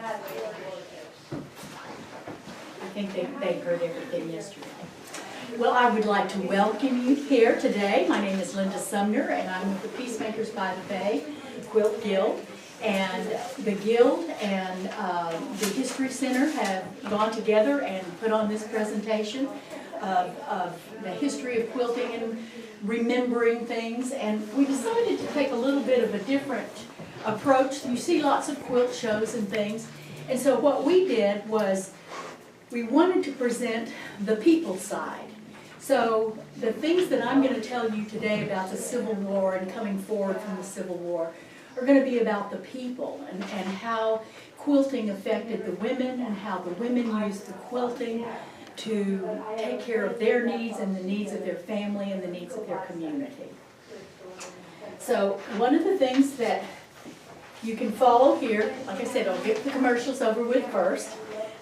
I think they heard everything yesterday. Well, I would like to welcome you here today. My name is Linda Sumner, and I'm with the Peacemakers by the Bay Quilt Guild. And the Guild and the History Center have gone together and put on this presentation of the history of quilting and remembering things. And we decided to take a little bit of a different approach. You see lots of quilt shows and things. And so what we did was we wanted to present the people side. So the things that I'm going to tell you today about the Civil War and coming forward from the Civil War are going to be about the people and how quilting affected the women and how the women used the quilting to take care of their needs and the needs of their family and the needs of their community. So one of the things that you can follow here, like I said, I'll get the commercials over with first.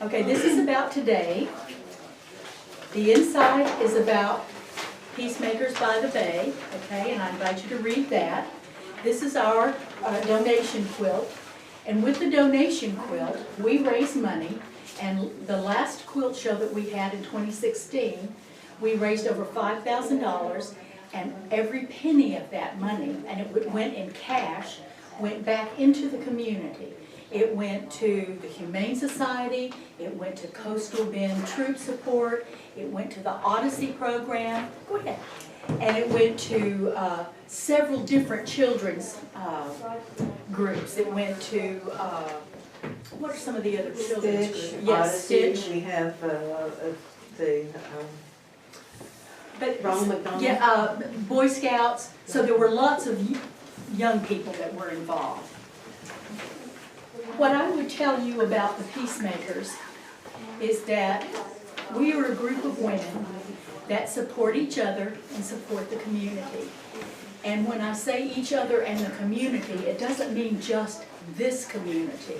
Okay, this is about today. The inside is about Peacemakers by the Bay, okay, and I invite you to read that. This is our donation quilt, and with the donation quilt, we raise money, and the last quilt show that we had in 2016, we raised over $5,000, and every penny of that money, and it went in cash, went back into the community. It went to the Humane Society, it went to Coastal Bend Troop Support, it went to the Odyssey program, go ahead, and it went to several different children's groups. It went to, what are some of the other children's Stitch, groups? Yes, Odyssey, Stitch. we have the But, Ronald McDonald. yeah, Boy Scouts, so there were lots of young people that were involved. What I would tell you about the Peacemakers is that we are a group of women that support each other and support the community. And when I say each other and the community, it doesn't mean just this community,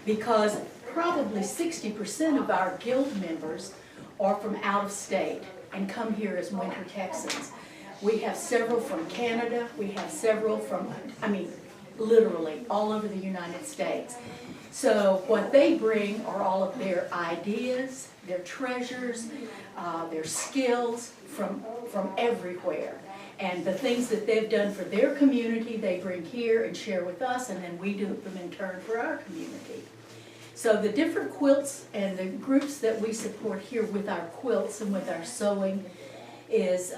because probably 60% of our guild members are from out of state and come here as winter Texans. We have several from Canada, we have several from, literally all over the United States. So what they bring are all of their ideas, their treasures, their skills from everywhere. And the things that they've done for their community, they bring here and share with us, and then we do them in turn for our community. So the different quilts and the groups that we support here with our quilts and with our sewing is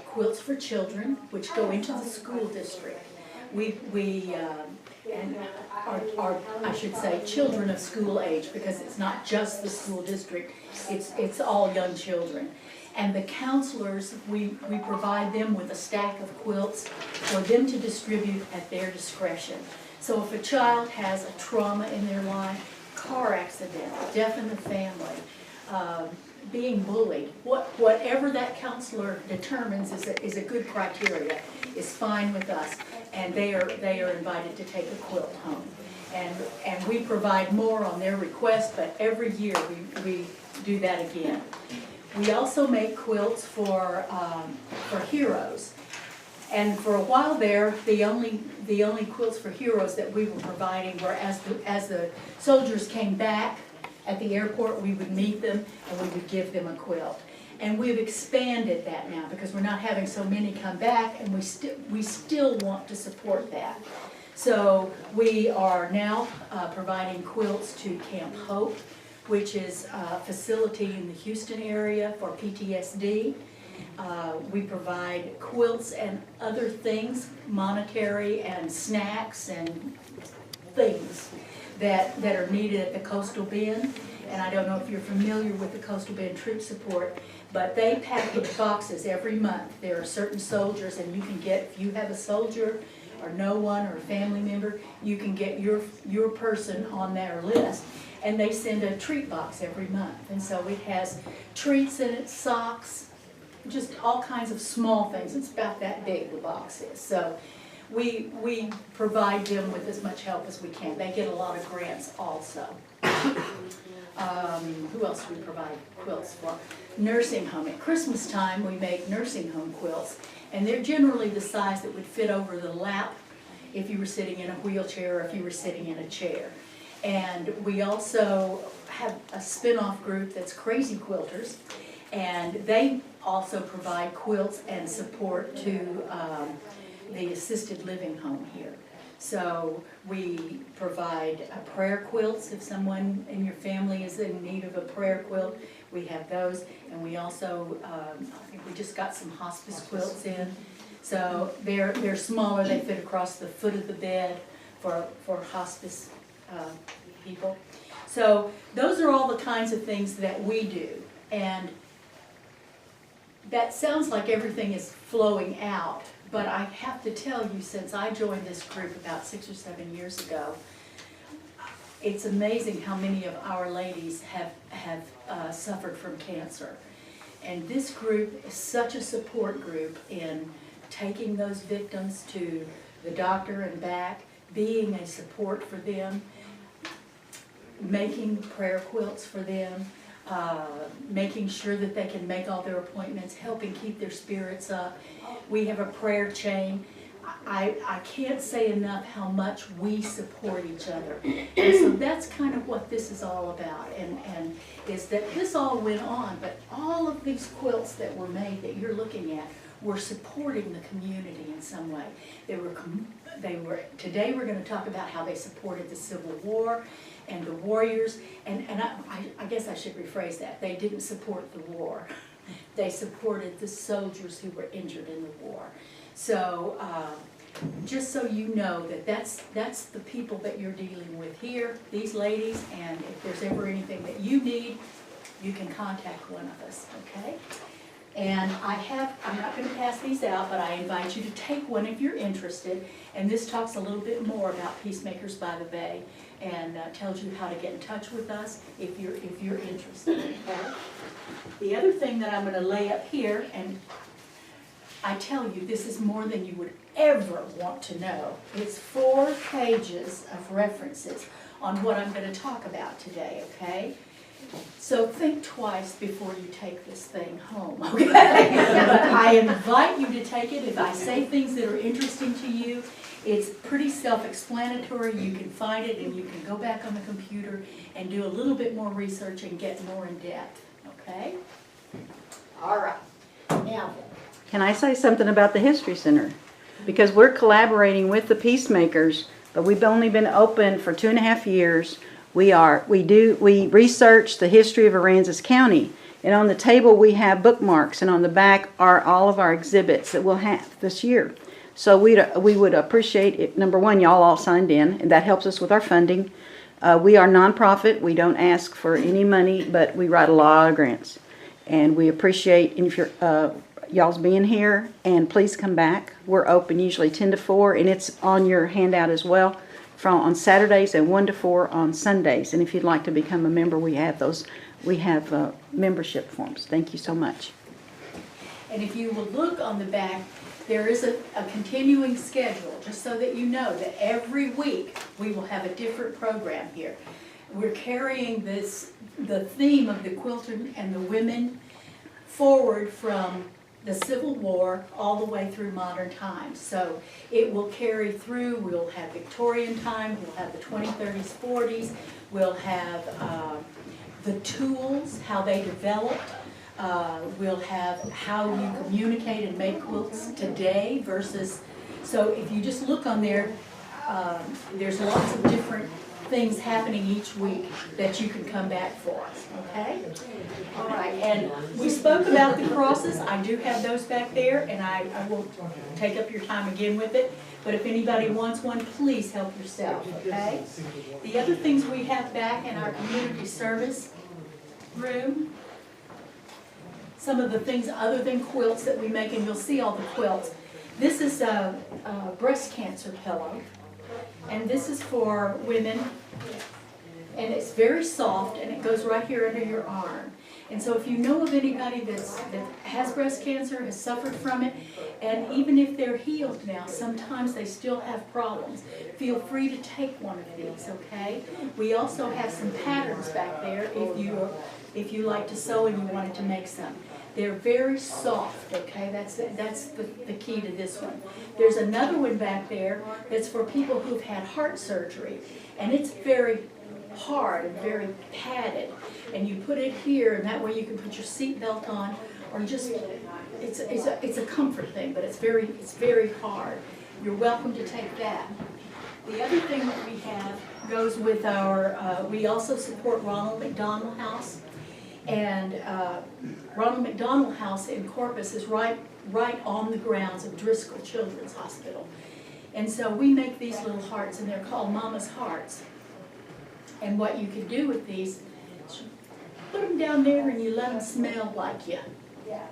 Quilts for Children, which go into the school district. And I should say children of school age, because it's not just the school district, it's all young children. And the counselors, we provide them with a stack of quilts for them to distribute at their discretion. So if a child has a trauma in their life, car accident, death in the family, being bullied, whatever that counselor determines is a good criteria, is fine with us, and they are invited to take a quilt home. And we provide more on their request, but every year we do that again. We also make quilts for heroes. And for a while there, the only quilts for heroes that we were providing were as the soldiers came back at the airport, we would meet them and we would give them a quilt. And we've expanded that now because we're not having so many come back, and we still want to support that. So we are now providing quilts to Camp Hope, which is a facility in the Houston area for PTSD. We provide quilts and other things, monetary and snacks and things that are needed at the Coastal Bend. And I don't know if you're familiar with the Coastal Bend Troop Support, but they package boxes every month. There are certain soldiers, and you can get, if you have a soldier or no one or a family member, you can get your person on their list. And they send a treat box every month. And so it has treats in it, socks, just all kinds of small things. It's about that big, the box is. So we provide them with as much help as we can. They get a lot of grants also. Who else do we provide quilts for? Nursing home. At Christmas time, we make nursing home quilts. And they're generally the size that would fit over the lap if you were sitting in a wheelchair or if you were sitting in a chair. And we also have a spin-off group that's Crazy Quilters, and they also provide quilts and support to the assisted living home here. So we provide prayer quilts if someone in your family is in need of a prayer quilt. We have those, and we also, I think we just got some hospice quilts in. So they're smaller, they fit across the foot of the bed for hospice people. So those are all the kinds of things that we do. And that sounds like everything is flowing out, but I have to tell you, since I joined this group about 6 or 7 years ago, it's amazing how many of our ladies have suffered from cancer. And this group is such a support group in taking those victims to the doctor and back, being a support for them, making prayer quilts for them, making sure that they can make all their appointments, helping keep their spirits up. We have a prayer chain. I can't say enough how much we support each other. And so that's kind of what this is all about, and is that this all went on, but all of these quilts that were made that you're looking at were supporting the community in some way. Today we're going to talk about how they supported the Civil War and the warriors, and I guess I should rephrase that. They didn't support the war. They supported the soldiers who were injured in the war. So just so you know that that's the people that you're dealing with here, these ladies, and if there's ever anything that you need, you can contact one of us, okay? And I'm not going to pass these out, but I invite you to take one if you're interested. And this talks a little bit more about Peacemakers by the Bay and tells you how to get in touch with us if you're interested. Okay? The other thing that I'm going to lay up here, and I tell you, this is more than you would ever want to know. It's 4 pages of references on what I'm going to talk about today, okay? So think twice before you take this thing home, okay? But I invite you to take it. If I say things that are interesting to you, it's pretty self-explanatory. You can find it and you can go back on the computer and do a little bit more research and get more in depth, okay? All right. Now, can I say something about the History Center? Because we're collaborating with the Peacemakers, but we've only been open for 2.5 years. We research the history of Aransas County, and on the table we have bookmarks, and on the back are all of our exhibits that we'll have this year. So we would appreciate it. Number one, y'all all signed in, and that helps us with our funding. We are nonprofit. We don't ask for any money, but we write a lot of grants, and we appreciate if you're y'all's being here, and please come back. We're open usually 10 to 4, and it's on your handout as well, on Saturdays and 1 to 4 on Sundays. And if you'd like to become a member, we have those. We have membership forms. Thank you so much. and if you will look on the back, there is a continuing schedule, just so that you know that every week we will have a different program here. We're carrying the theme of the quilter and the women forward from the Civil War all the way through modern times. So it will carry through. We'll have Victorian time, we'll have the 20s, 30s, 40s, we'll have the tools, how they developed. We'll have how you communicate and make quilts today versus, so if you just look on there, there's lots of different things happening each week that you can come back for, okay? All right, and we spoke about the crosses. I do have those back there, and I won't take up your time again with it, but if anybody wants one, please help yourself, okay? The other things we have back in our community service room, some of the things other than quilts that we make, and you'll see all the quilts. This is a breast cancer pillow. And this is for women, and it's very soft, and it goes right here under your arm. And so if you know of anybody that has breast cancer, has suffered from it, and even if they're healed now, sometimes they still have problems, feel free to take one of these, okay? We also have some patterns back there if you like to sew and you wanted to make some. They're very soft, okay? That's the key to this one. There's another one back there that's for people who've had heart surgery, and it's very hard and very padded. And you put it here, and that way you can put your seat belt on, or just, it's a comfort thing, but it's very hard. You're welcome to take that. The other thing that we have goes with our, we also support Ronald McDonald House. And Ronald McDonald House in Corpus is right on the grounds of Driscoll Children's Hospital. And so we make these little hearts, and they're called Mama's Hearts. And what you can do with these, put them down there and you let them smell like you.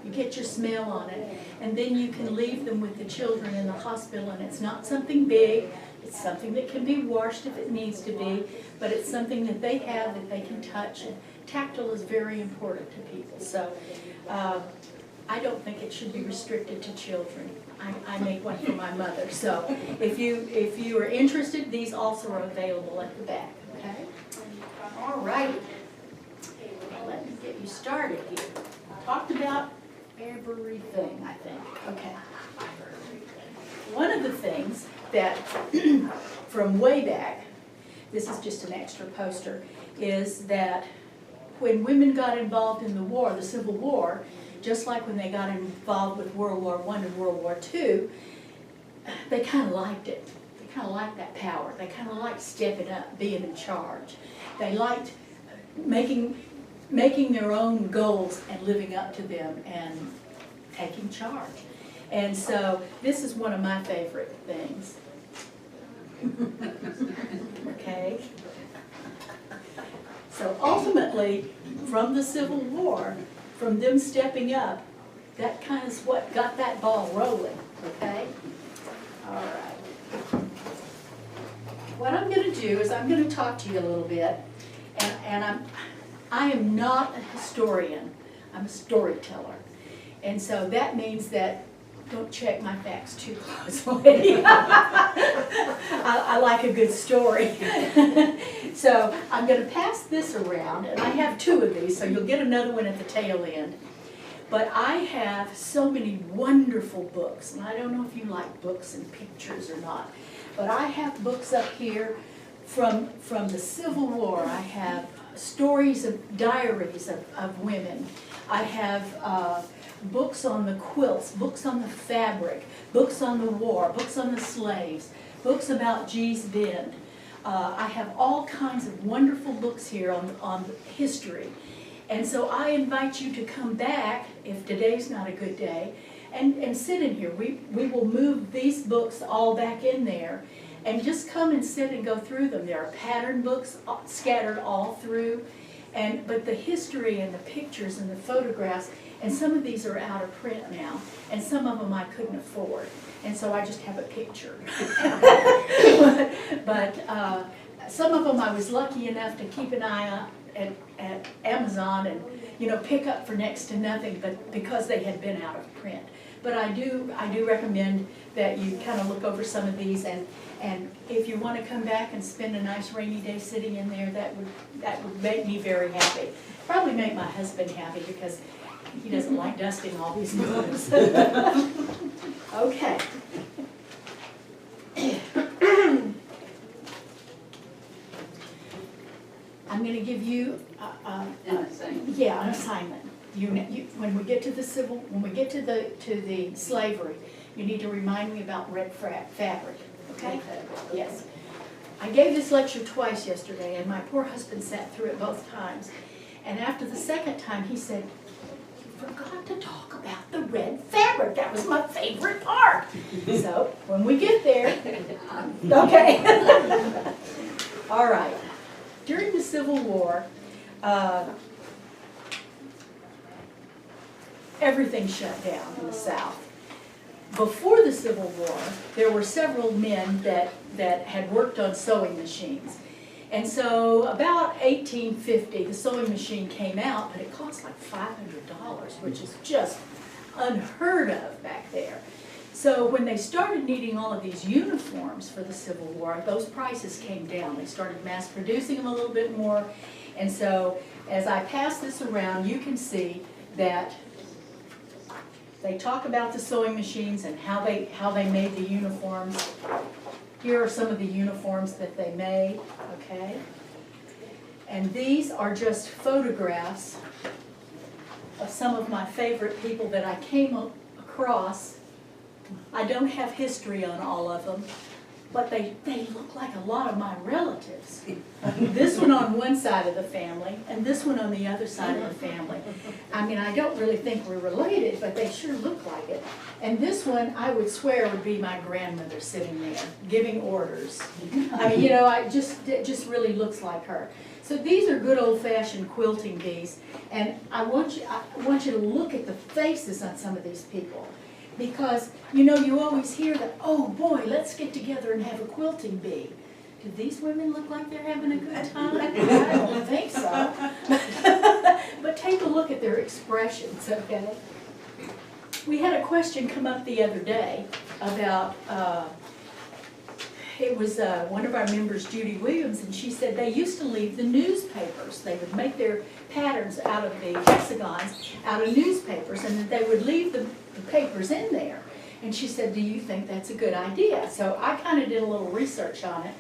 You get your smell on it. And then you can leave them with the children in the hospital, and it's not something big. It's something that can be washed if it needs to be, but it's something that they have that they can touch. And tactile is very important to people. So I don't think it should be restricted to children. I made one for my mother. So if you are interested, these also are available at the back. Okay? All right. Let me get you started here. Talked about everything, I think. Okay. One of the things that, from way back, this is just an extra poster, is that when women got involved in the war, the Civil War, just like when they got involved with World War I and World War II, they kind of liked it. They kind of liked that power. They kind of liked stepping up, being in charge. They liked making their own goals and living up to them and taking charge. And so this is one of my favorite things. Okay? So ultimately, from the Civil War, from them stepping up, that kind of is what got that ball rolling, okay? All right. What I'm going to do is I'm going to talk to you a little bit, and I am not a historian. I'm a storyteller. And so that means that don't check my facts too closely. I like a good story. So I'm going to pass this around, and I have two of these, so you'll get another one at the tail end. But I have so many wonderful books, and I don't know if you like books and pictures or not, but I have books up here from the Civil War. I have stories of diaries of women. I have books on the quilts, books on the fabric, books on the war, books on the slaves, books about Gee's Bend. I have all kinds of wonderful books here on history. And so I invite you to come back, if today's not a good day, and sit in here. We will move these books all back in there, and just come and sit and go through them. There are pattern books scattered all through, but the history and the pictures and the photographs, and some of these are out of print now, and some of them I couldn't afford, and so I just have a picture. but some of them I was lucky enough to keep an eye on at Amazon and pick up for next to nothing, but because they had been out of print. But I do recommend that you kind of look over some of these, and if you want to come back and spend a nice rainy day sitting in there, that would make me very happy. Probably make my husband happy because he doesn't like dusting all these books. Okay. I'm going to give you an assignment. When we get to the the slavery, you need to remind me about red fabric. Okay? Yes. I gave this lecture twice yesterday, and my poor husband sat through it both times. And after the second time, he said, "You forgot to talk about the red fabric. That was my favorite part." So when we get there, okay. All right. During the Civil War, everything shut down in the South. Before the Civil War, there were several men that had worked on sewing machines. And so about 1850, the sewing machine came out, but it cost like $500, which is just unheard of back there. So when they started needing all of these uniforms for the Civil War, those prices came down. They started mass producing them a little bit more. And so as I pass this around, you can see that they talk about the sewing machines and how they made the uniforms. Here are some of the uniforms that they made, okay? And these are just photographs of some of my favorite people that I came across. I don't have history on all of them, but they look like a lot of my relatives. This one on one side of the family, and this one on the other side of the family. I mean, I don't really think we're related, but they sure look like it. And this one, I would swear, would be my grandmother sitting there, giving orders. I mean, you know, it just really looks like her. So these are good old-fashioned quilting bees, and I want you to look at the faces on some of these people. Because, you know, you always hear that, oh boy, let's get together and have a quilting bee. Do these women look like they're having a good time? I don't think so. But take a look at their expressions, okay? We had a question come up the other day about, it was one of our members, Judy Williams, and she said they used to leave the newspapers. They would make their patterns out of the hexagons, out of newspapers, and that they would leave the papers in there. And she said, do you think that's a good idea? So I kind of did a little research on it,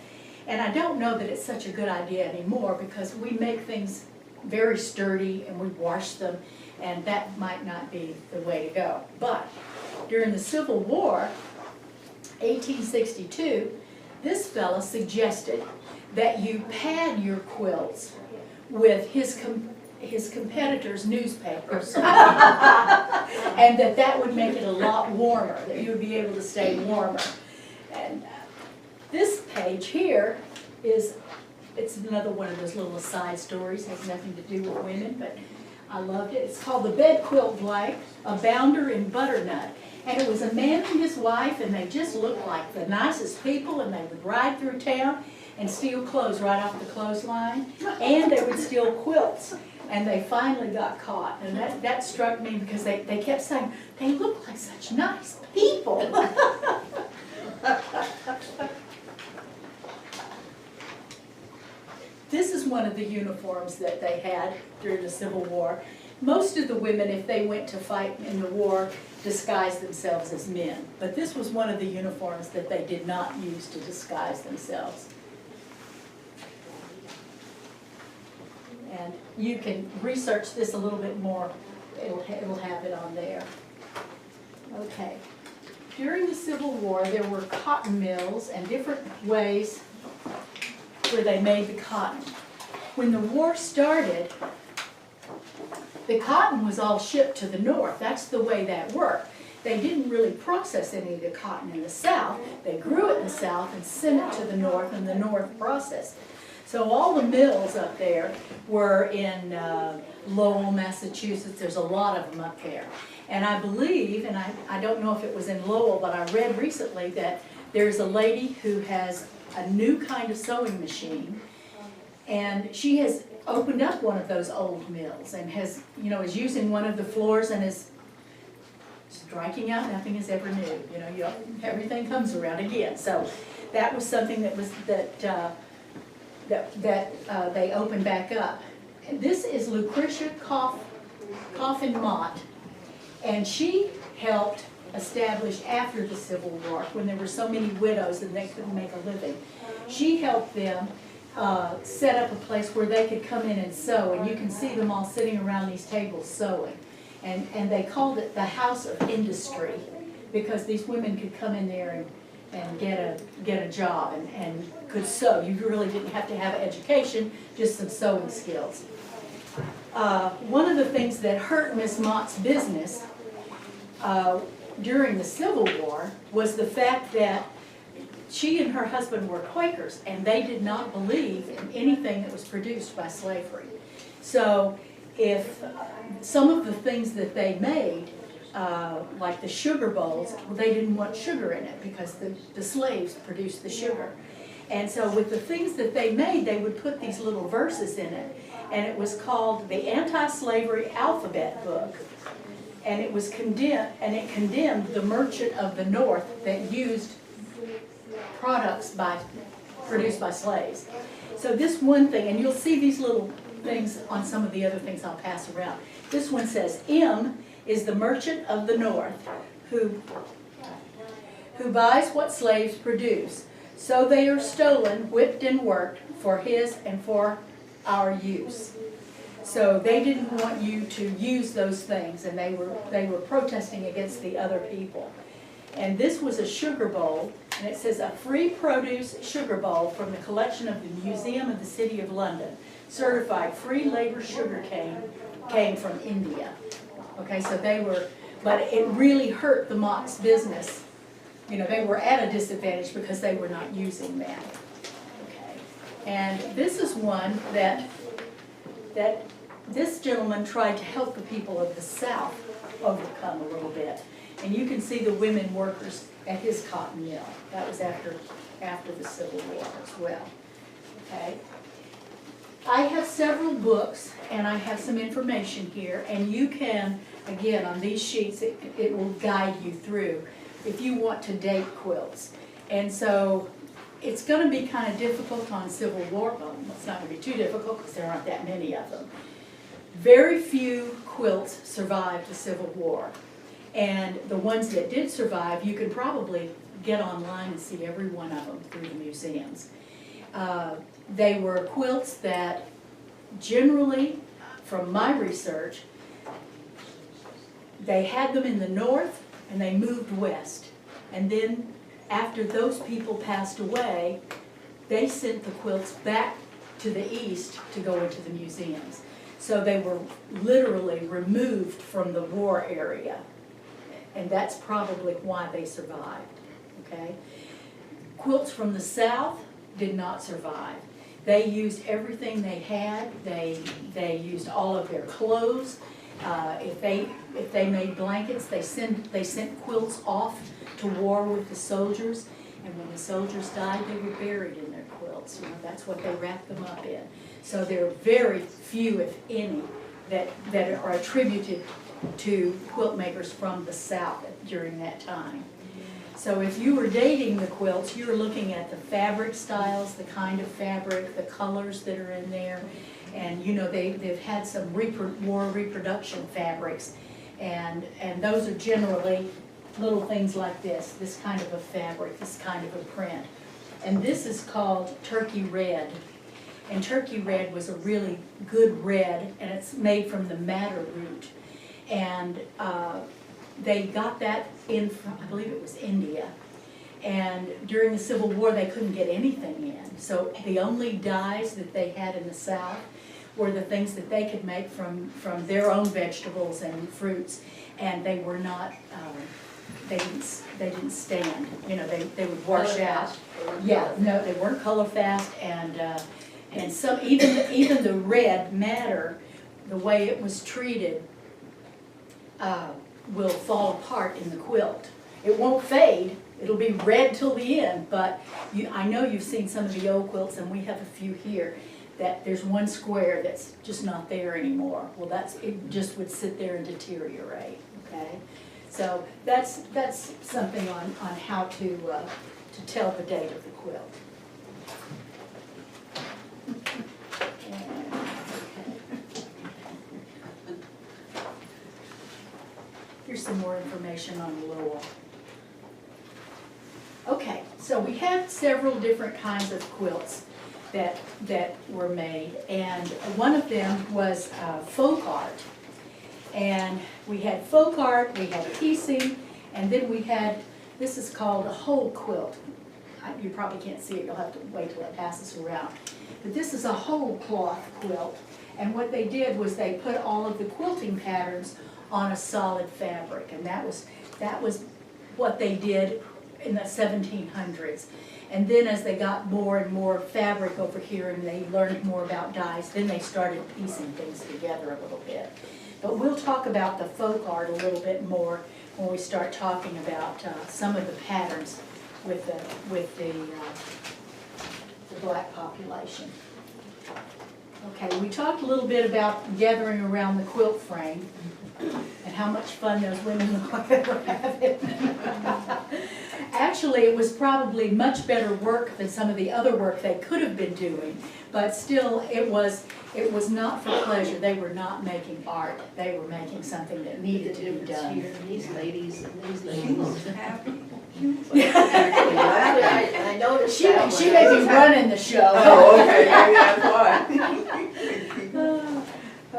and I don't know that it's such a good idea anymore because we make things very sturdy and we wash them, and that might not be the way to go. But during the Civil War, 1862, this fella suggested that you pad your quilts with his competitors' newspapers, and that would make it a lot warmer, that you would be able to stay warmer. And this page here it's another one of those little aside stories, has nothing to do with women, but I loved it. It's called The Bed Quilt Blank, A Bounder in Butternut. And it was a man and his wife, and they just looked like the nicest people, and they would ride through town and steal clothes right off the clothesline, and they would steal quilts. And they finally got caught, and that struck me because they kept saying, they look like such nice people. This is one of the uniforms that they had during the Civil War. Most of the women, if they went to fight in the war, disguised themselves as men. But this was one of the uniforms that they did not use to disguise themselves. And you can research this a little bit more. It'll have it on there. Okay. During the Civil War, there were cotton mills and different ways where they made the cotton. When the war started, the cotton was all shipped to the north. That's the way that worked. They didn't really process any of the cotton in the south. They grew it in the south and sent it to the north, and the north processed. So all the mills up there were in Lowell, Massachusetts. There's a lot of them up there. And I believe, and I don't know if it was in Lowell, but I read recently that there's a lady who has a new kind of sewing machine, and she has opened up one of those old mills and has, you know, is using one of the floors and is striking out nothing is ever new. You know, everything comes around again. So that was something that was they opened back up. And this is Lucretia Coffin Mott, and she helped establish after the Civil War, when there were so many widows and they couldn't make a living. She helped them set up a place where they could come in and sew, and you can see them all sitting around these tables sewing. And they called it the House of Industry, because these women could come in there and get a job and could sew. You really didn't have to have education, just some sewing skills. One of the things that hurt Miss Mott's business during the Civil War was the fact that she and her husband were Quakers, and they did not believe in anything that was produced by slavery. So if some of the things that they made, like the sugar bowls, they didn't want sugar in it because the slaves produced the sugar. And so with the things that they made, they would put these little verses in it, and it was called the Anti-Slavery Alphabet Book. And it was condemned, and it condemned the merchant of the North that used products produced by slaves. So this one thing, and you'll see these little things on some of the other things I'll pass around. This one says, M is the merchant of the North who buys what slaves produce. So they are stolen, whipped, and worked for his and for our use. So they didn't want you to use those things, and they were protesting against the other people. And this was a sugar bowl, and it says, a free produce sugar bowl from the collection of the Museum of the City of London. Certified free labor sugar cane came from India. Okay, so they were, but it really hurt the Mott's business. You know, they were at a disadvantage because they were not using that. Okay, and this is one that this gentleman tried to help the people of the South overcome a little bit. And you can see the women workers at his cotton mill. That was after the Civil War as well. Okay. I have several books, and I have some information here, and you can, again, on these sheets, it will guide you through if you want to date quilts. And so it's going to be kind of difficult on Civil War. Well, it's not going to be too difficult because there aren't that many of them. Very few quilts survived the Civil War. And the ones that did survive, you can probably get online and see every one of them through the museums. They were quilts that generally, from my research, they had them in the north and they moved west. And then after those people passed away, they sent the quilts back to the east to go into the museums. So they were literally removed from the war area. And that's probably why they survived, okay? Quilts from the South did not survive. They used everything they had. They used all of their clothes. If they made blankets, they sent quilts off to war with the soldiers. And when the soldiers died, they were buried in their quilts. You know, that's what they wrapped them up in. So there are very few, if any, that are attributed to quilt makers from the South during that time. So if you were dating the quilts, you were looking at the fabric styles, the kind of fabric, the colors that are in there. And you know, they've had some war reproduction fabrics. And those are generally little things like this kind of a fabric, this kind of a print. And this is called turkey red. And turkey red was a really good red, and it's made from the madder root. And they got that in from, I believe it was India. And during the Civil War, they couldn't get anything in. So the only dyes that they had in the South were the things that they could make from their own vegetables and fruits. And they were not, they didn't stand. You know, they would wash out. Yeah, no, they weren't color fast. And some, even the red madder, the way it was treated, will fall apart in the quilt. It won't fade. It'll be red till the end, but I know you've seen some of the old quilts, and we have a few here, that there's one square that's just not there anymore. Well, it just would sit there and deteriorate, okay? So that's something on how to tell the date of the quilt. Here's some more information on Lowell. Okay, so we have several different kinds of quilts that were made, and one of them was folk art. And we had folk art, we had piecing, and then we had, this is called a whole quilt. You probably can't see it, you'll have to wait till it passes around. But this is a whole cloth quilt, and what they did was they put all of the quilting patterns on a solid fabric, and that was what they did in the 1700s. And then as they got more and more fabric over here and they learned more about dyes, then they started piecing things together a little bit. But we'll talk about the folk art a little bit more when we start talking about some of the patterns with the black population. Okay, we talked a little bit about gathering around the quilt frame and how much fun those women look like they were having. Actually, it was probably much better work than some of the other work they could have been doing, but still, it was not for pleasure. They were not making art. They were making something that needed to be done. These ladies and these ladies. Happy. I noticed She may be running the show. Oh, okay, maybe that's why.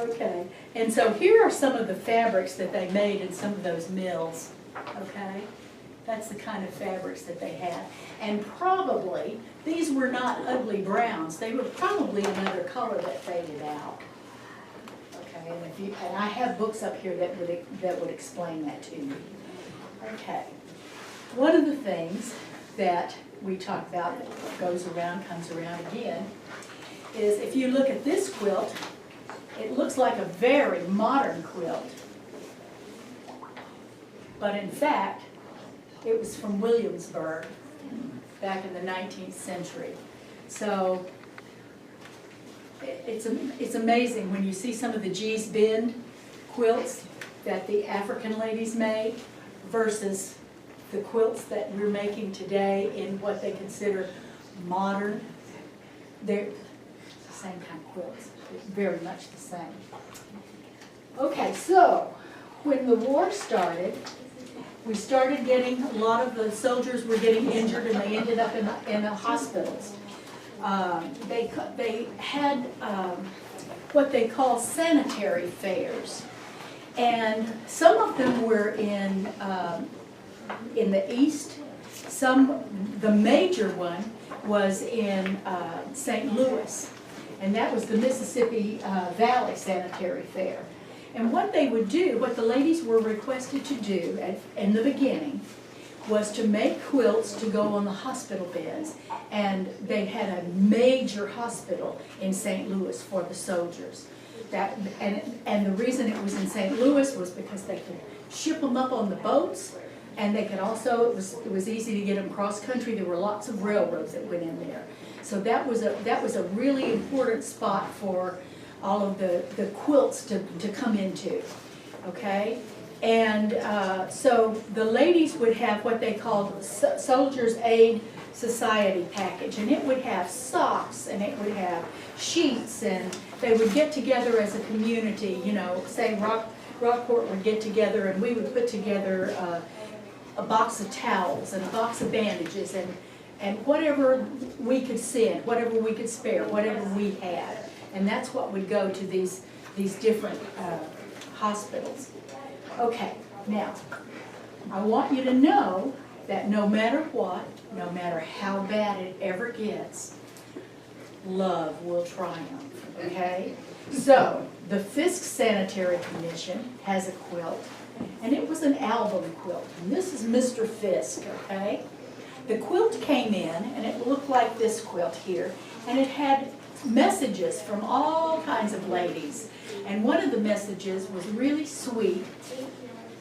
Okay, and so here are some of the fabrics that they made in some of those mills, okay? That's the kind of fabrics that they had. And probably, these were not ugly browns, they were probably another color that faded out. Okay, and I have books up here that would explain that to you. Okay, one of the things that we talk about that goes around, comes around again, is if you look at this quilt, it looks like a very modern quilt. But in fact, it was from Williamsburg back in the 19th century. So it's amazing when you see some of the G's Bend quilts that the African ladies made versus the quilts that we're making today in what they consider modern. They're the same kind of quilts, very much the same. Okay, so when the war started, we started getting, a lot of the soldiers were getting injured and they ended up in the hospitals. They had what they call sanitary fairs. And some of them were in the east. The major one was in St. Louis. And that was the Mississippi Valley Sanitary Fair. And what they would do, what the ladies were requested to do in the beginning, was to make quilts to go on the hospital beds. And they had a major hospital in St. Louis for the soldiers. And the reason it was in St. Louis was because they could ship them up on the boats, and they could also, it was easy to get them cross country. There were lots of railroads that went in there. So that was a really important spot for all of the quilts to come into, okay? And so the ladies would have what they called Soldiers' Aid Society package, and it would have socks, and it would have sheets, and they would get together as a community, you know, say Rockport would get together, and we would put together a box of towels and a box of bandages and whatever we could send, whatever we could spare, whatever we had. And that's what would go to these different hospitals. Okay, now, I want you to know that no matter what, no matter how bad it ever gets, love will triumph, okay? So, the Fisk Sanitary Commission has a quilt, and it was an album quilt. And this is Mr. Fisk, okay? The quilt came in, and it looked like this quilt here, and it had messages from all kinds of ladies. And one of the messages was really sweet,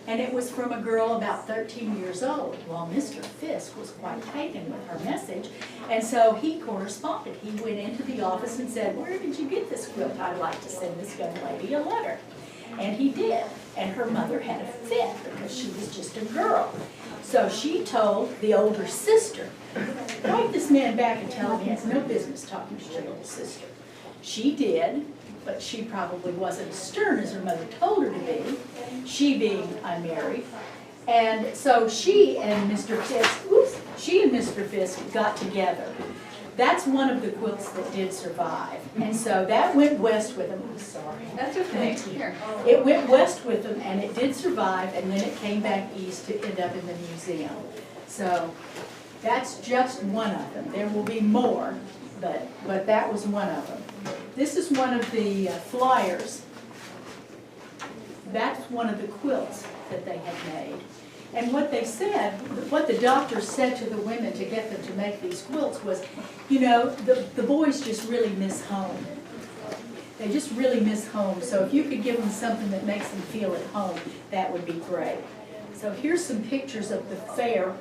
and it was from a girl about 13 years old. Well, Mr. Fisk was quite taken with her message, and so he corresponded. He went into the office and said, "Where did you get this quilt? I'd like to send this young lady a letter." And he did, and her mother had a fit because she was just a girl. So she told the older sister, "Write this man back and tell him he has no business talking to your little sister." She did, but she probably wasn't as stern as her mother told her to be, she being unmarried. And so she and Mr. Fisk got together. That's one of the quilts that did survive. And so that went west with them. I'm sorry. That's okay. Here. It went west with them, and it did survive, and then it came back east to end up in the museum. So that's just one of them. There will be more, but that was one of them. This is one of the flyers. That's one of the quilts that they had made. And what they said, what the doctors said to the women to get them to make these quilts was, you know, the boys just really miss home. They just really miss home. So if you could give them something that makes them feel at home, that would be great. So here's some pictures of the fair.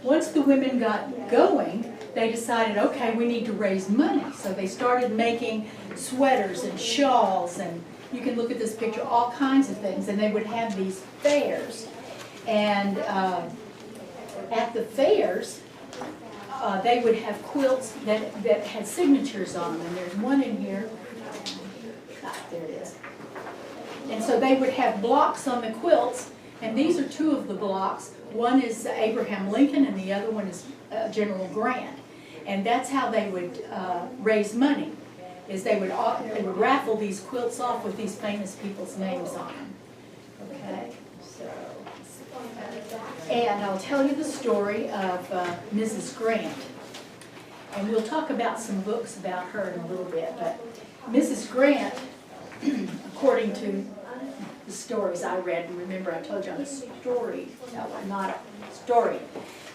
Once the women got going, they decided, okay, we need to raise money. So they started making sweaters and shawls, and you can look at this picture, all kinds of things. And they would have these fairs. And at the fairs, they would have quilts that had signatures on them. And there's one in here. Ah, there it is. And so they would have blocks on the quilts, and these are two of the blocks. One is Abraham Lincoln, and the other one is General Grant. And that's how they would raise money. is they would raffle these quilts off with these famous people's names on them. Okay, so, and I'll tell you the story of Mrs. Grant. And we'll talk about some books about her in a little bit, but Mrs. Grant, according to the stories I read, and remember I told you on a story, no, not a story,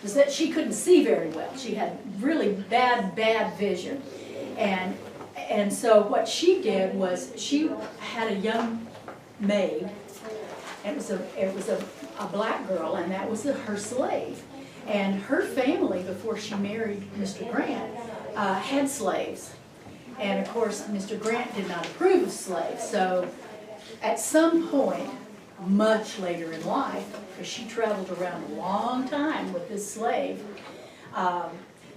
was that she couldn't see very well. She had really bad vision. And so what she did was she had a young maid, and it was a black girl, and that was her slave. And her family, before she married Mr. Grant, had slaves. And of course, Mr. Grant did not approve of slaves. So at some point, much later in life, because she traveled around a long time with this slave,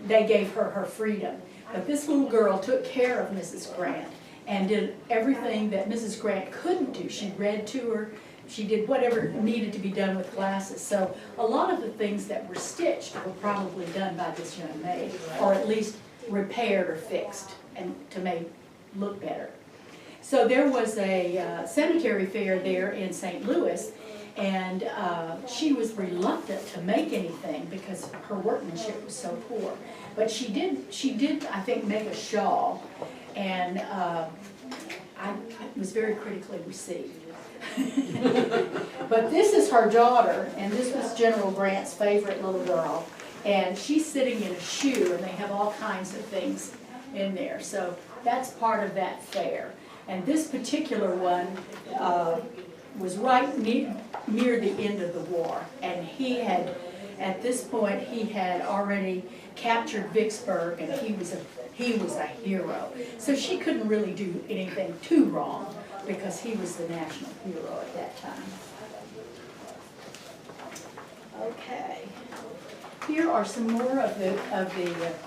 they gave her her freedom. But this little girl took care of Mrs. Grant and did everything that Mrs. Grant couldn't do. She read to her. She did whatever needed to be done with glasses. So a lot of the things that were stitched were probably done by this young maid, or at least repaired or fixed and to make look better. So there was a cemetery fair there in St. Louis, and she was reluctant to make anything because her workmanship was so poor. But she did, I think, make a shawl, and it was very critically received. But this is her daughter, and this was General Grant's favorite little girl, and she's sitting in a shoe, and they have all kinds of things in there. So that's part of that fair. And this particular one was right near the end of the war, and he had, at this point, he had already captured Vicksburg, and he was a hero. So she couldn't really do anything too wrong, because he was the national hero at that time. Okay, here are some more of the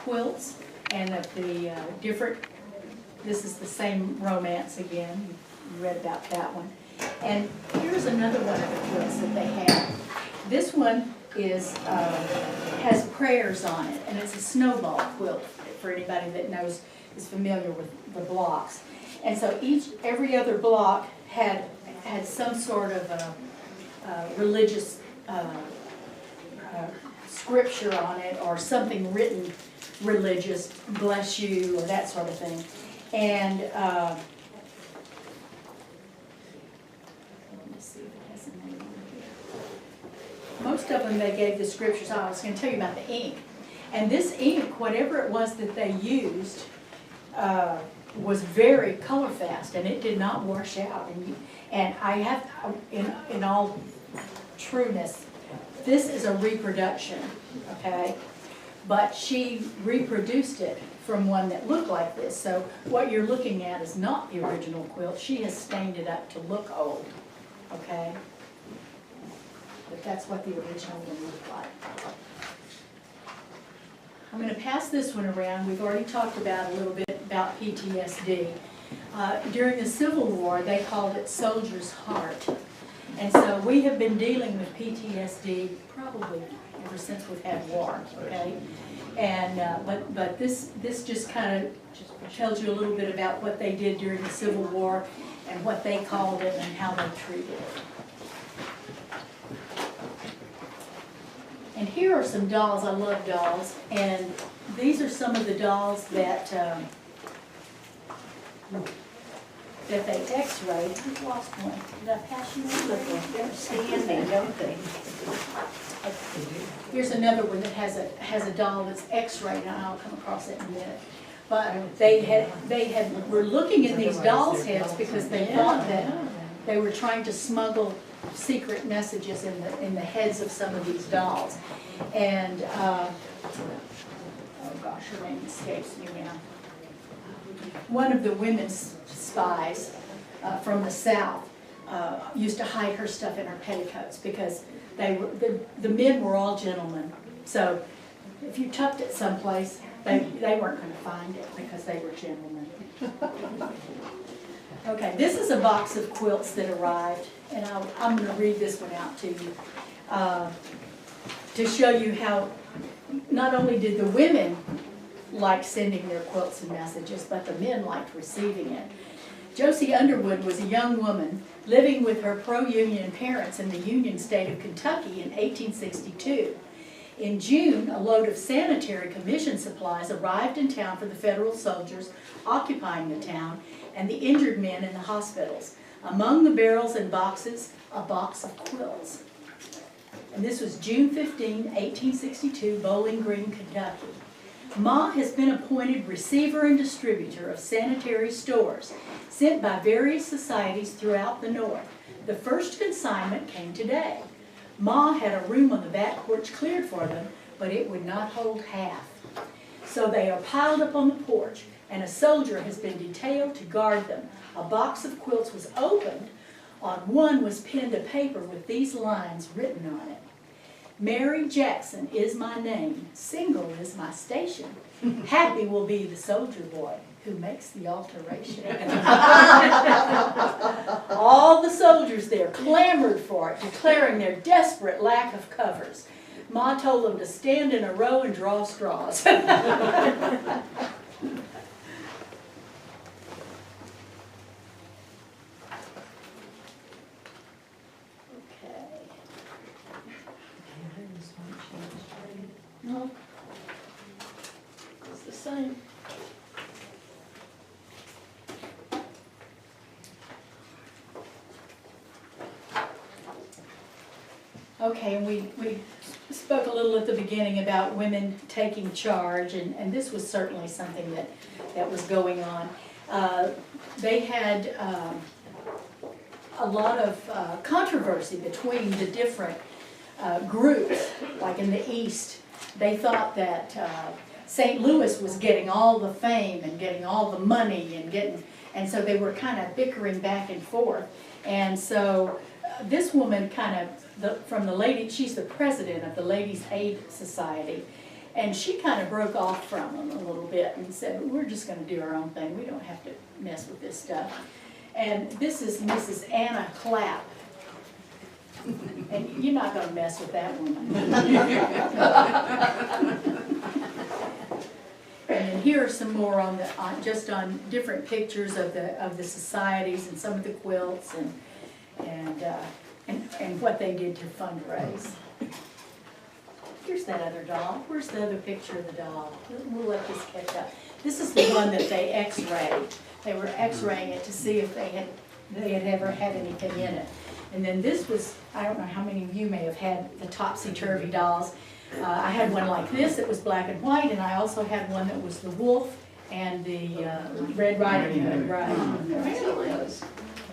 quilts and of the different. This is the same romance again. You read about that one. And here's another one of the quilts that they have. This one is has prayers on it, and it's a snowball quilt for anybody that is familiar with the blocks. And so every other block had some sort of religious scripture on it, or something written religious, bless you, or that sort of thing. And let me see if it has a name on here. Most of them they gave the scriptures. I was going to tell you about the ink. And this ink, whatever it was that they used, was very color fast, and it did not wash out. And I have, in all trueness, this is a reproduction, okay? But she reproduced it from one that looked like this. So what you're looking at is not the original quilt. She has stained it up to look old, okay? But that's what the original one looked like. I'm going to pass this one around. We've already talked about a little bit about PTSD. During the Civil War, they called it soldier's heart. And so we have been dealing with PTSD probably ever since we've had war, okay? And but this just kind of tells you a little bit about what they did during the Civil War and what they called it and how they treated it. And here are some dolls. I love dolls, and these are some of the dolls that that they X-rayed. I lost one. Did I pass you one? They're standing, don't they? Here's another one that has a doll that's X-rayed, and I'll come across it in a minute. But they were looking at these dolls' heads because they thought that they were trying to smuggle secret messages in the heads of some of these dolls. And oh gosh, her name escapes me now. One of the women's spies from the South used to hide her stuff in her petticoats because the men were all gentlemen. So if you tucked it someplace, they weren't going to find it because they were gentlemen. Okay, this is a box of quilts that arrived, and I'm going to read this one out to you to show you how not only did the women liked sending their quilts and messages, but the men liked receiving it. Josie Underwood was a young woman living with her pro-Union parents in the Union state of Kentucky in 1862. In June, a load of sanitary commission supplies arrived in town for the Federal soldiers occupying the town and the injured men in the hospitals. Among the barrels and boxes, a box of quilts. And this was June 15, 1862, Bowling Green, Kentucky. Ma has been appointed receiver and distributor of sanitary stores sent by various societies throughout the North. The first consignment came today. Ma had a room on the back porch cleared for them, but it would not hold half. So they are piled up on the porch, and a soldier has been detailed to guard them. A box of quilts was opened. On one was pinned a paper with these lines written on it. Mary Jackson is my name, single is my station. Happy will be the soldier boy who makes the alteration. All the soldiers there clamored for it, declaring their desperate lack of covers. Ma told them to stand in a row and draw straws. No, it's the same. Okay, and we spoke a little at the beginning about women taking charge, and this was certainly something that was going on. They had a lot of controversy between the different groups, like in the East. They thought that St. Louis was getting all the fame and getting all the money and so they were kind of bickering back and forth. And so this woman from the lady, she's the president of the Ladies' Aid Society, and she kind of broke off from them a little bit and said, we're just going to do our own thing. We don't have to mess with this stuff. And this is Mrs. Anna Clapp. And you're not going to mess with that woman. And then here are some more on different pictures of the societies and some of the quilts and what they did to fundraise. Here's that other doll. Where's the other picture of the doll? We'll let this catch up. This is the one that they X-rayed. They were X-raying it to see if they had ever had anything in it. And then this was, I don't know how many of you may have had the topsy-turvy dolls. I had one like this that was black and white, and I also had one that was the wolf and the Red Riding Hood. Right.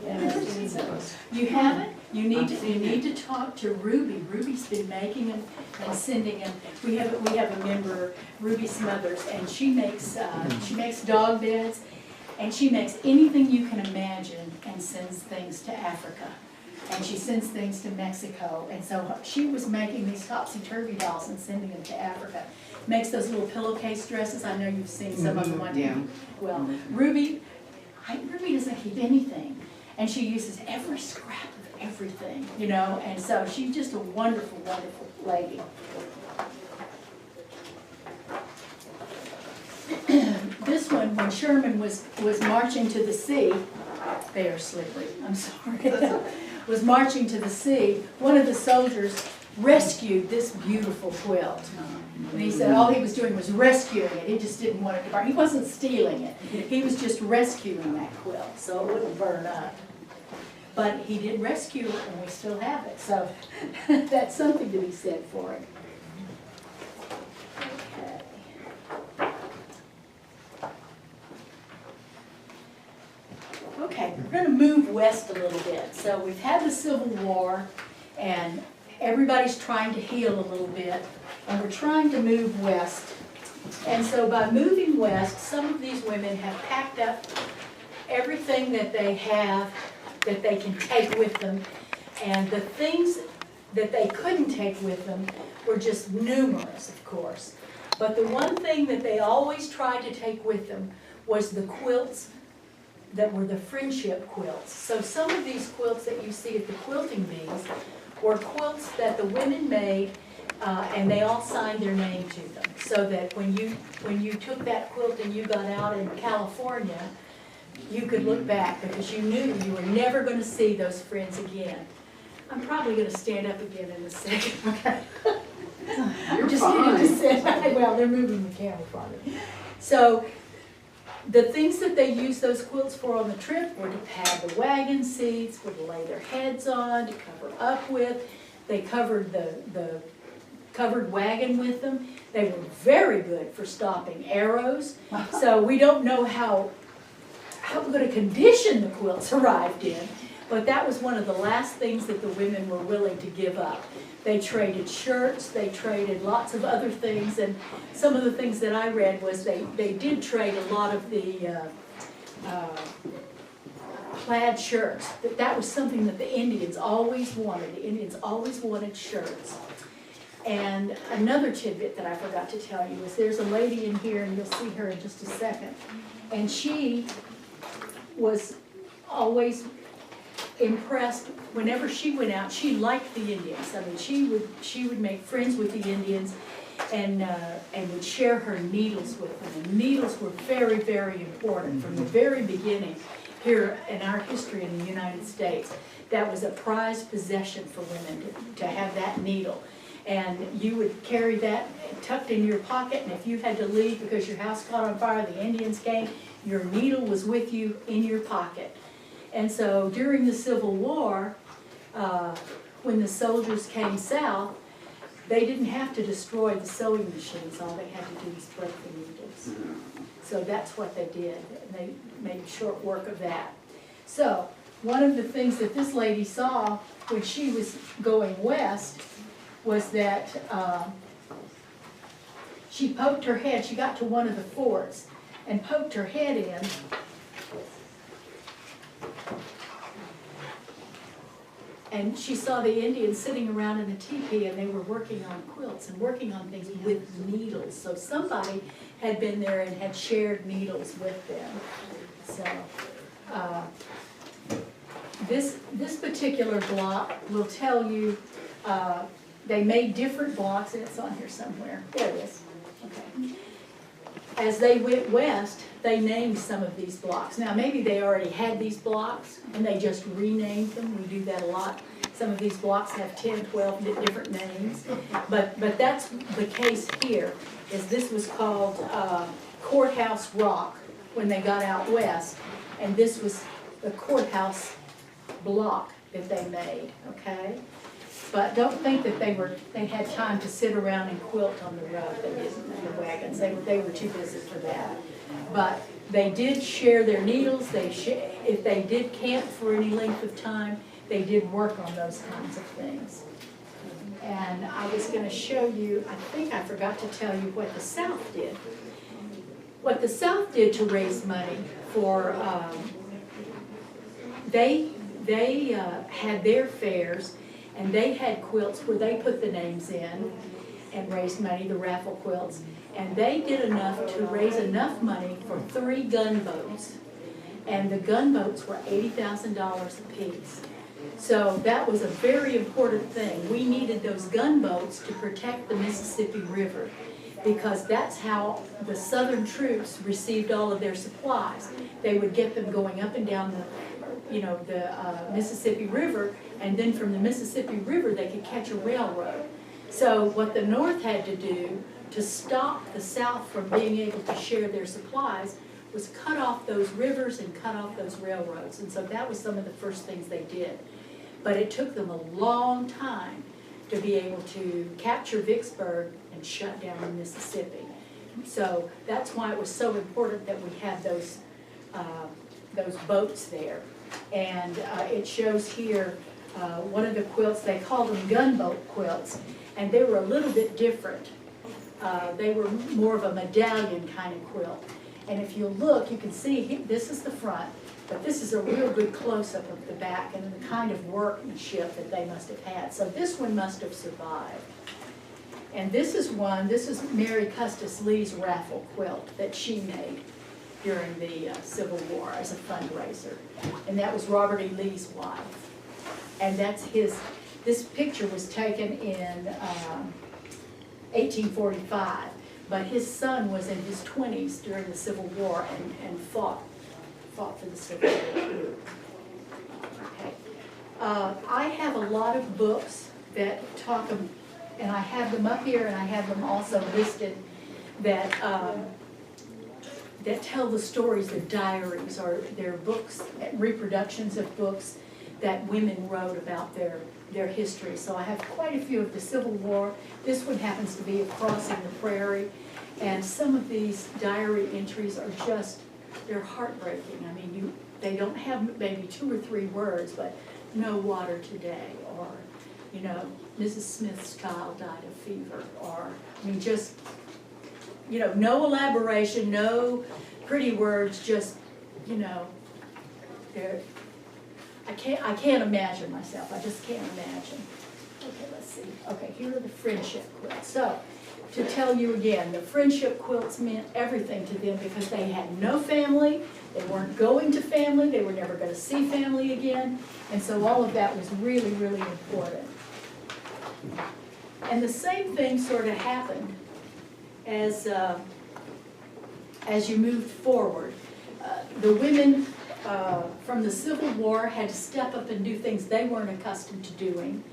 Yes. You haven't? You need to talk to Ruby. Ruby's been making and sending them. We have a member, Ruby Smothers, and she makes dog beds, and she makes anything you can imagine and sends things to Africa. And she sends things to Mexico. And so she was making these topsy-turvy dolls and sending them to Africa. Makes those little pillowcase dresses. I know you've seen some of them. Yeah. Well, Ruby doesn't keep anything. And she uses every scrap of everything, you know. And so she's just a wonderful, wonderful lady. This one, when Sherman was marching to the sea, they are slippery, I'm sorry, was marching to the sea, one of the soldiers rescued this beautiful quilt. And he said all he was doing was rescuing it. He just didn't want it to burn. He wasn't stealing it. He was just rescuing that quilt so it wouldn't burn up. But he did rescue it, and we still have it. So that's something to be said for it. Okay, we're going to move west a little bit. So we've had the Civil War, and everybody's trying to heal a little bit, and we're trying to move west. And so by moving west, some of these women have packed up everything that they have that they can take with them, and the things that they couldn't take with them were just numerous, of course. But the one thing that they always tried to take with them was the quilts that were the friendship quilts. So some of these quilts that you see at the quilting bees were quilts that the women made, and they all signed their name to them. So that when you took that quilt and you got out in California, you could look back because you knew you were never going to see those friends again. I'm probably going to stand up again in a second. Okay. You're Just fine. needed to sit. Well, they're moving the camera from me. So the things that they used those quilts for on the trip were to pad the wagon seats, were to lay their heads on, to cover up with. They covered the covered wagon with them. They were very good for stopping arrows. So we don't know how good a condition the quilts arrived in, but that was one of the last things that the women were willing to give up. They traded shirts, they traded lots of other things, and some of the things that I read was they did trade a lot of the plaid shirts. That was something that the Indians always wanted. The Indians always wanted shirts. And another tidbit that I forgot to tell you is there's a lady in here, and you'll see her in just a second, and she was always impressed whenever she went out. She liked the Indians. I mean, she would make friends with the Indians and would share her needles with them. And needles were very, very important from the very beginning here in our history in the United States. That was a prized possession for women to have that needle. And you would carry that tucked in your pocket, and if you had to leave because your house caught on fire, the Indians came, your needle was with you in your pocket. And so during the Civil War, when the soldiers came south, they didn't have to destroy the sewing machines. All they had to do was break the needles. So that's what they did, and they made short work of that. So one of the things that this lady saw when she was going west was that she poked her head. She got to one of the forts and poked her head in. And she saw the Indians sitting around in a teepee, and they were working on quilts and working on things with needles. So somebody had been there and had shared needles with them. So this particular block will tell you, they made different blocks, and it's on here somewhere. There it is. Okay. As they went west, they named some of these blocks. Now, maybe they already had these blocks, and they just renamed them. We do that a lot. Some of these blocks have 10, 12 different names. But that's the case here, is this was called Courthouse Rock when they got out west, and this was the courthouse block that they made, okay? But don't think that they had time to sit around and quilt on the road. They didn't, in the wagons. They were too busy for that. But they did share their needles. If they did camp for any length of time, they did work on those kinds of things. And I was going to show you, I think I forgot to tell you what the South did. What the South did to raise money for, they had their fairs, and they had quilts where they put the names in and raised money, the raffle quilts. And they did enough to raise enough money for 3 gunboats. And the gunboats were $80,000 apiece. So that was a very important thing. We needed those gunboats to protect the Mississippi River, because that's how the Southern troops received all of their supplies. They would get them going up and down the Mississippi River, and then from the Mississippi River they could catch a railroad. So what the North had to do to stop the South from being able to share their supplies was cut off those rivers and cut off those railroads. And so that was some of the first things they did. But it took them a long time to be able to capture Vicksburg and shut down the Mississippi. So that's why it was so important that we had those boats there. And it shows here one of the quilts. They called them gunboat quilts, and they were a little bit different. They were more of a medallion kind of quilt. And if you look, you can see this is the front, but this is a real good close-up of the back and the kind of workmanship that they must have had. So this one must have survived. And this is Mary Custis Lee's raffle quilt that she made during the Civil War as a fundraiser. And that was Robert E. Lee's wife. And that's this This picture was taken in 1845, but his son was in his 20s during the Civil War and fought for the Civil War. Okay. I have a lot of books that talk, and I have them up here, and I have them also listed, that that tell the stories of diaries, or their books, reproductions of books that women wrote about their history. So I have quite a few of the Civil War. This one happens to be Across in the Prairie, and some of these diary entries are just, they're heartbreaking. I mean, they don't have maybe 2 or 3 words, but no water today, or, you know, Mrs. Smith's child died of fever, or, I mean, just, you know, no elaboration, no pretty words, just, you know, they're, I can't imagine myself, I just can't imagine. Okay, let's see. Okay, here are the friendship quilts. So, to tell you again, the friendship quilts meant everything to them because they had no family, they weren't going to family, they were never going to see family again, and so all of that was really, really important. And the same thing sort of happened as you moved forward. The women from the Civil War had to step up and do things they weren't accustomed to doing.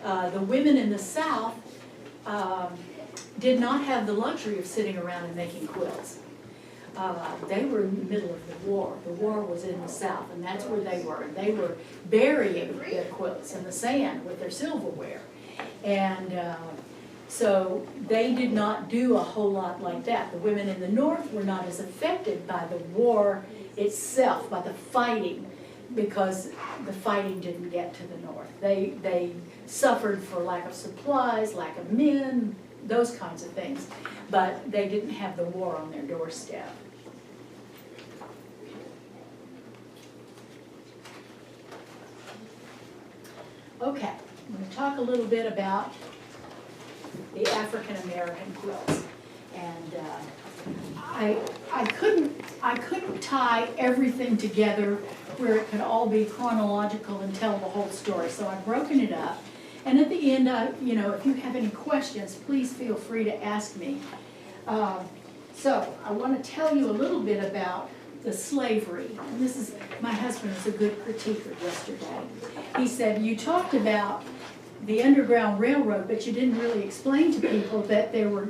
The women in the South did not have the luxury of sitting around and making quilts. They were in the middle of the war. The war was in the South, and that's where they were. They were burying their quilts in the sand with their silverware. And so they did not do a whole lot like that. The women in the North were not as affected by the war itself, by the fighting, because the fighting didn't get to the North. They suffered for lack of supplies, lack of men, those kinds of things, but they didn't have the war on their doorstep. Okay, I'm going to talk a little bit about the African American quilts, and I couldn't tie everything together where it could all be chronological and tell the whole story, so I've broken it up. And at the end, you know, if you have any questions, please feel free to ask me. So I want to tell you a little bit about the slavery. And this is, my husband was a good critiquer yesterday. He said, you talked about the Underground Railroad, but you didn't really explain to people that there were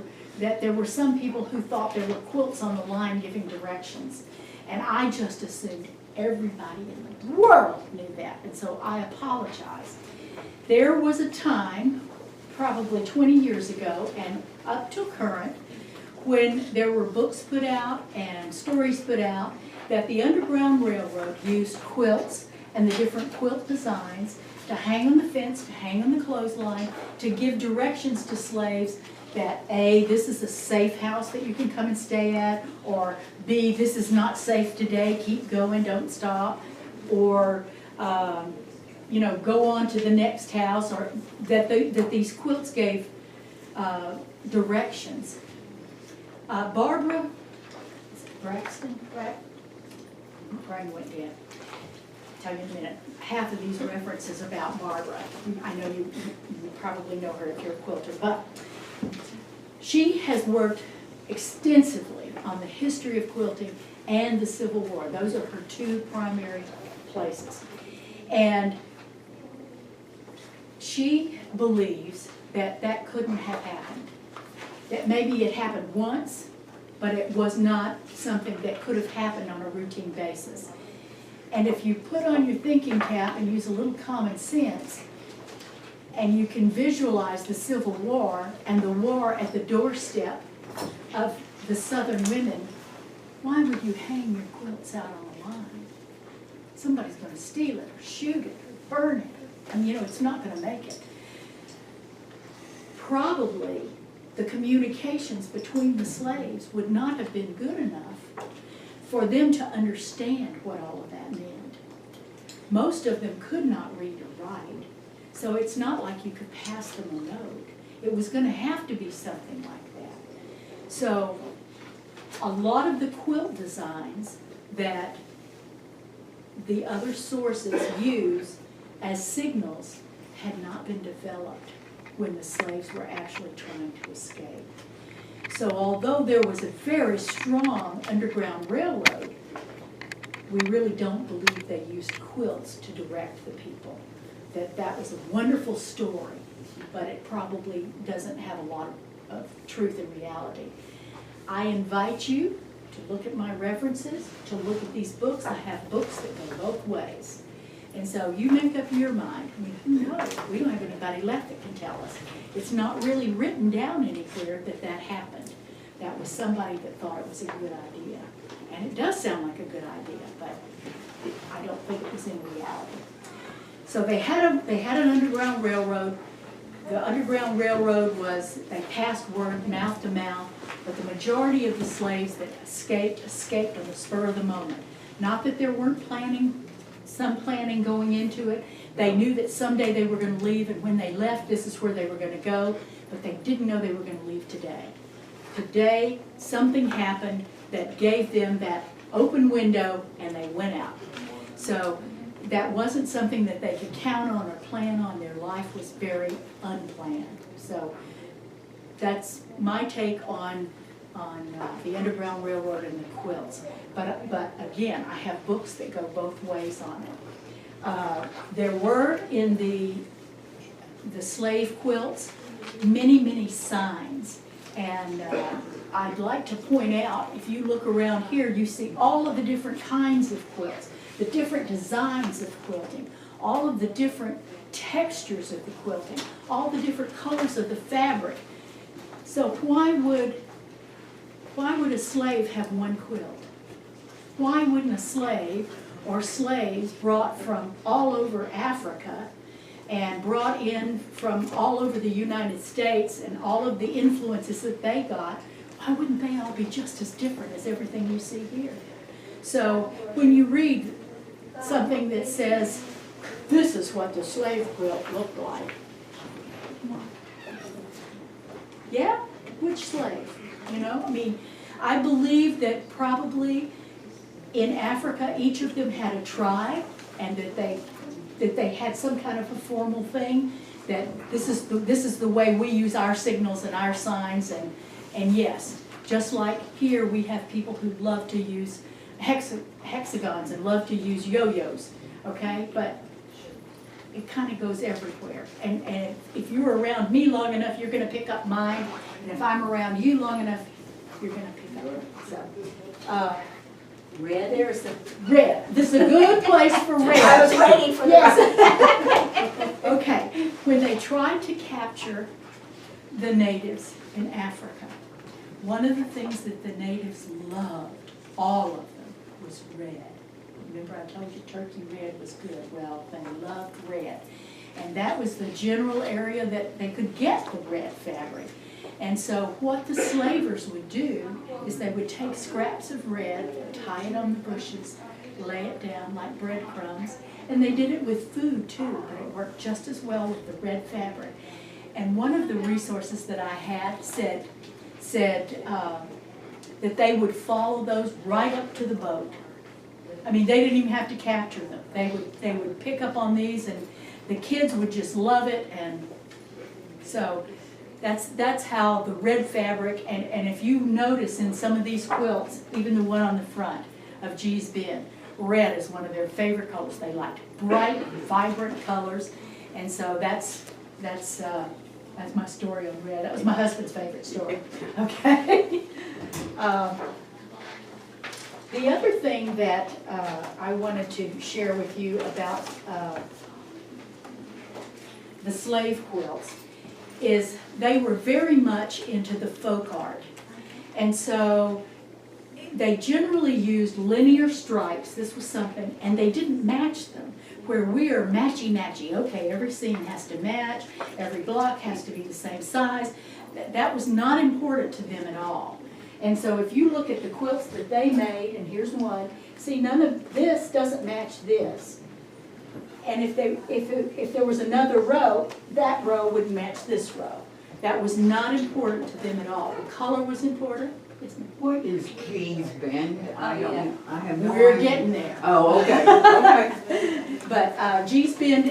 some people who thought there were quilts on the line giving directions. And I just assumed everybody in the world knew that, and so I apologize. There was a time, probably 20 years ago, and up to current, when there were books put out and stories put out that the Underground Railroad used quilts and the different quilt designs to hang on the fence, to hang on the clothesline, to give directions to slaves that A, this is a safe house that you can come and stay at, or B, this is not safe today, keep going, don't stop, or you know, go on to the next house, or that these quilts gave directions. Barbara, is it Braxton? Brain went dead. I'll tell you in a minute. Half of these references about Barbara. I know you probably know her if you're a quilter, but she has worked extensively on the history of quilting and the Civil War. Those are her 2 primary places. And she believes that that couldn't have happened. That maybe it happened once, but it was not something that could have happened on a routine basis. And if you put on your thinking cap and use a little common sense, and you can visualize the Civil War and the war at the doorstep of the Southern women, why would you hang your quilts out on the line? Somebody's going to steal it or shoot it or burn it. And you know, it's not going to make it. Probably the communications between the slaves would not have been good enough for them to understand what all of that meant. Most of them could not read or write, so it's not like you could pass them a note. It was going to have to be something like that. So a lot of the quilt designs that the other sources use as signals had not been developed when the slaves were actually trying to escape. So although there was a very strong Underground Railroad, we really don't believe they used quilts to direct the people. That was a wonderful story, but it probably doesn't have a lot of truth and reality. I invite you to look at my references, to look at these books. I have books that go both ways. And so you make up your mind. I mean, who knows? We don't have anybody left that can tell us. It's not really written down anywhere that that happened. That was somebody that thought it was a good idea. And it does sound like a good idea, but I don't think it was in reality. So they had an Underground Railroad. The Underground Railroad was, they passed word mouth to mouth, but the majority of the slaves that escaped on the spur of the moment. Not that there weren't some planning going into it. They knew that someday they were going to leave, and when they left, this is where they were going to go, but they didn't know they were going to leave today. Today, something happened that gave them that open window, and they went out. So that wasn't something that they could count on or plan on. Their life was very unplanned. So that's my take on the Underground Railroad and the quilts. But again, I have books that go both ways on it. There were in the slave quilts many signs, and I'd like to point out, if you look around here, you see all of the different kinds of quilts, the different designs of quilting, all of the different textures of the quilting, all the different colors of the fabric. So why would a slave have one quilt? Why wouldn't a slave or slaves brought from all over Africa and brought in from all over the United States and all of the influences that they got, why wouldn't they all be just as different as everything you see here? So when you read something that says, this is what the slave quilt looked like, come on. Yeah? Which slave? You know, I mean, I believe that probably in Africa, each of them had a tribe, and that they had some kind of a formal thing, that this is the way we use our signals and our signs, and yes, just like here, we have people who love to use hexagons and love to use yo-yos, okay? But it kind of goes everywhere. And if you're around me long enough, you're going to pick up mine, and if I'm around you long enough, you're going to pick up it. So, Red? there's the red. This is a good place for red. I was waiting for Yes. this. Okay, when they tried to capture the natives in Africa, one of the things that the natives loved, all of them, was red. Remember I told you turkey red was good? Well, they loved red. And that was the general area that they could get the red fabric. And so what the slavers would do is they would take scraps of red, tie it on the bushes, lay it down like breadcrumbs, and they did it with food too, but it worked just as well with the red fabric. And one of the resources that I had said that they would follow those right up to the boat. I mean, they didn't even have to capture them. They would pick up on these, and the kids would just love it. And so that's how the red fabric, and if you notice in some of these quilts, even the one on the front of G's Bend, red is one of their favorite colors. They liked bright, vibrant colors, and so that's my story on red. That was my husband's favorite story. Okay. The other thing that I wanted to share with you about the slave quilts is they were very much into the folk art. And so they generally used linear stripes. This was something, and they didn't match them. Where we are matchy-matchy. Okay, every seam has to match, every block has to be the same size. That was not important to them at all. And so if you look at the quilts that they made, and here's one, see, none of this doesn't match this. And if there was another row, that row would match this row. That was not important to them at all. The color was important. What is G's Bend? I have no We're idea. getting there. Oh, okay, okay. But G's Bend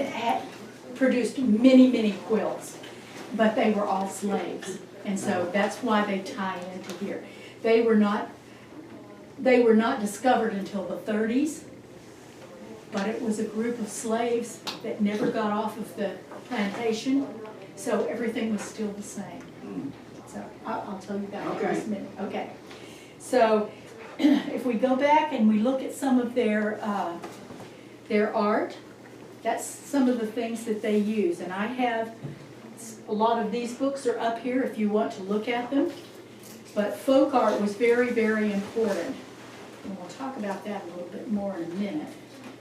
produced many, many quilts, but they were all slaves. And so that's why they tie into here. They were not discovered until the 30s, but it was a group of slaves that never got off of the plantation, so everything was still the same. So I'll tell you that in just a minute. Okay. So if we go back and we look at some of their art, that's some of the things that they use. And I have, a lot of these books are up here if you want to look at them. But folk art was very, very important. And we'll talk about that a little bit more in a minute.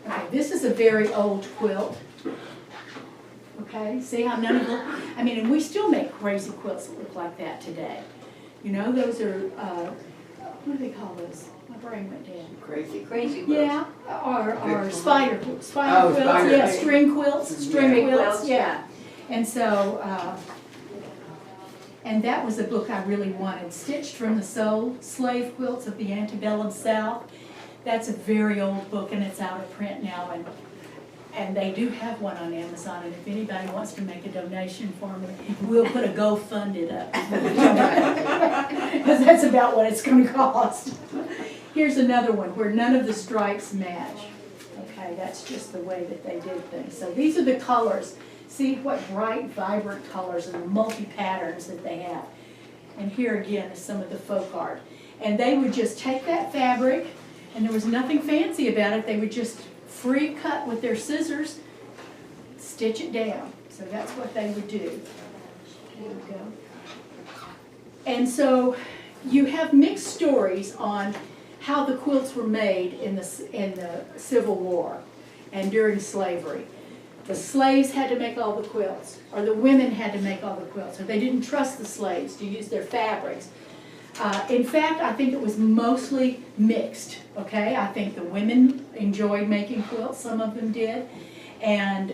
Okay, this is a very old quilt. Okay, see how none of them, I mean, and we still make crazy quilts that look like that today. You know, those are, what do they call those? My brain went dead. Crazy. Crazy. Yeah, or spider quilts, Oh, quilts, spider yeah, quilts. string quilts, string String quilts, quilts, yeah. And so, and that was a book I really wanted, Stitched from the Soul, Slave Quilts of the Antebellum South. That's a very old book and it's out of print now, and they do have one on Amazon, and if anybody wants to make a donation for me, we'll put a GoFunded up. Because that's about what it's going to cost. Here's another one where none of the stripes match. Okay, that's just the way that they did things. So these are the colors. See what bright, vibrant colors and the multi-patterns that they have. And here again is some of the folk art. And they would just take that fabric, and there was nothing fancy about it. They would just free cut with their scissors, stitch it down. So that's what they would do. There we go. And so you have mixed stories on how the quilts were made in the Civil War and during slavery. The slaves had to make all the quilts, or the women had to make all the quilts, or they didn't trust the slaves to use their fabrics. In fact, I think it was mostly mixed, okay? I think the women enjoyed making quilts, some of them did, and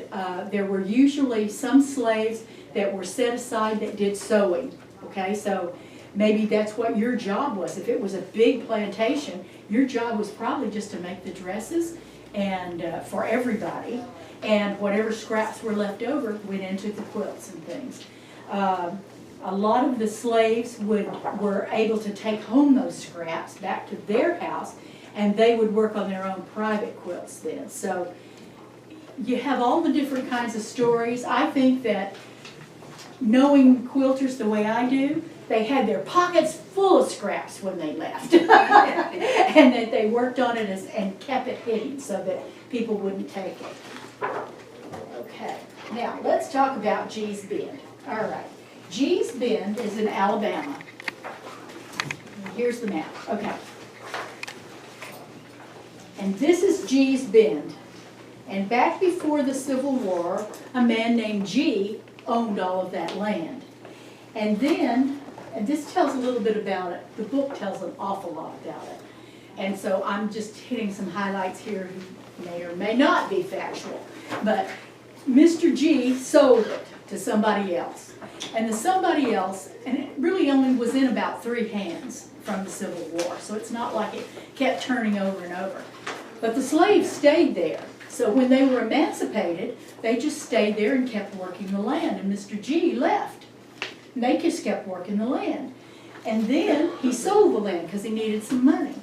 there were usually some slaves that were set aside that did sewing, okay? So maybe that's what your job was. If it was a big plantation, your job was probably just to make the dresses and for everybody, and whatever scraps were left over went into the quilts and things. A lot of the slaves were able to take home those scraps back to their house, and they would work on their own private quilts then. So you have all the different kinds of stories. I think that knowing quilters the way I do, they had their pockets full of scraps when they left. And that they worked on it and kept it hidden so that people wouldn't take it. Okay, now let's talk about Gee's Bend. All right. Gee's Bend is in Alabama. Here's the map. Okay. And this is Gee's Bend. And back before the Civil War, a man named Gee owned all of that land. And then, and this tells a little bit about it. The book tells an awful lot about it. And so I'm just hitting some highlights here who may or may not be factual. But Mr. Gee sold it to somebody else. And the somebody else, and it really only was in about 3 hands from the Civil War, so it's not like it kept turning over and over. But the slaves stayed there. So when they were emancipated, they just stayed there and kept working the land, and Mr. Gee left. And they just kept working the land. And then he sold the land because he needed some money.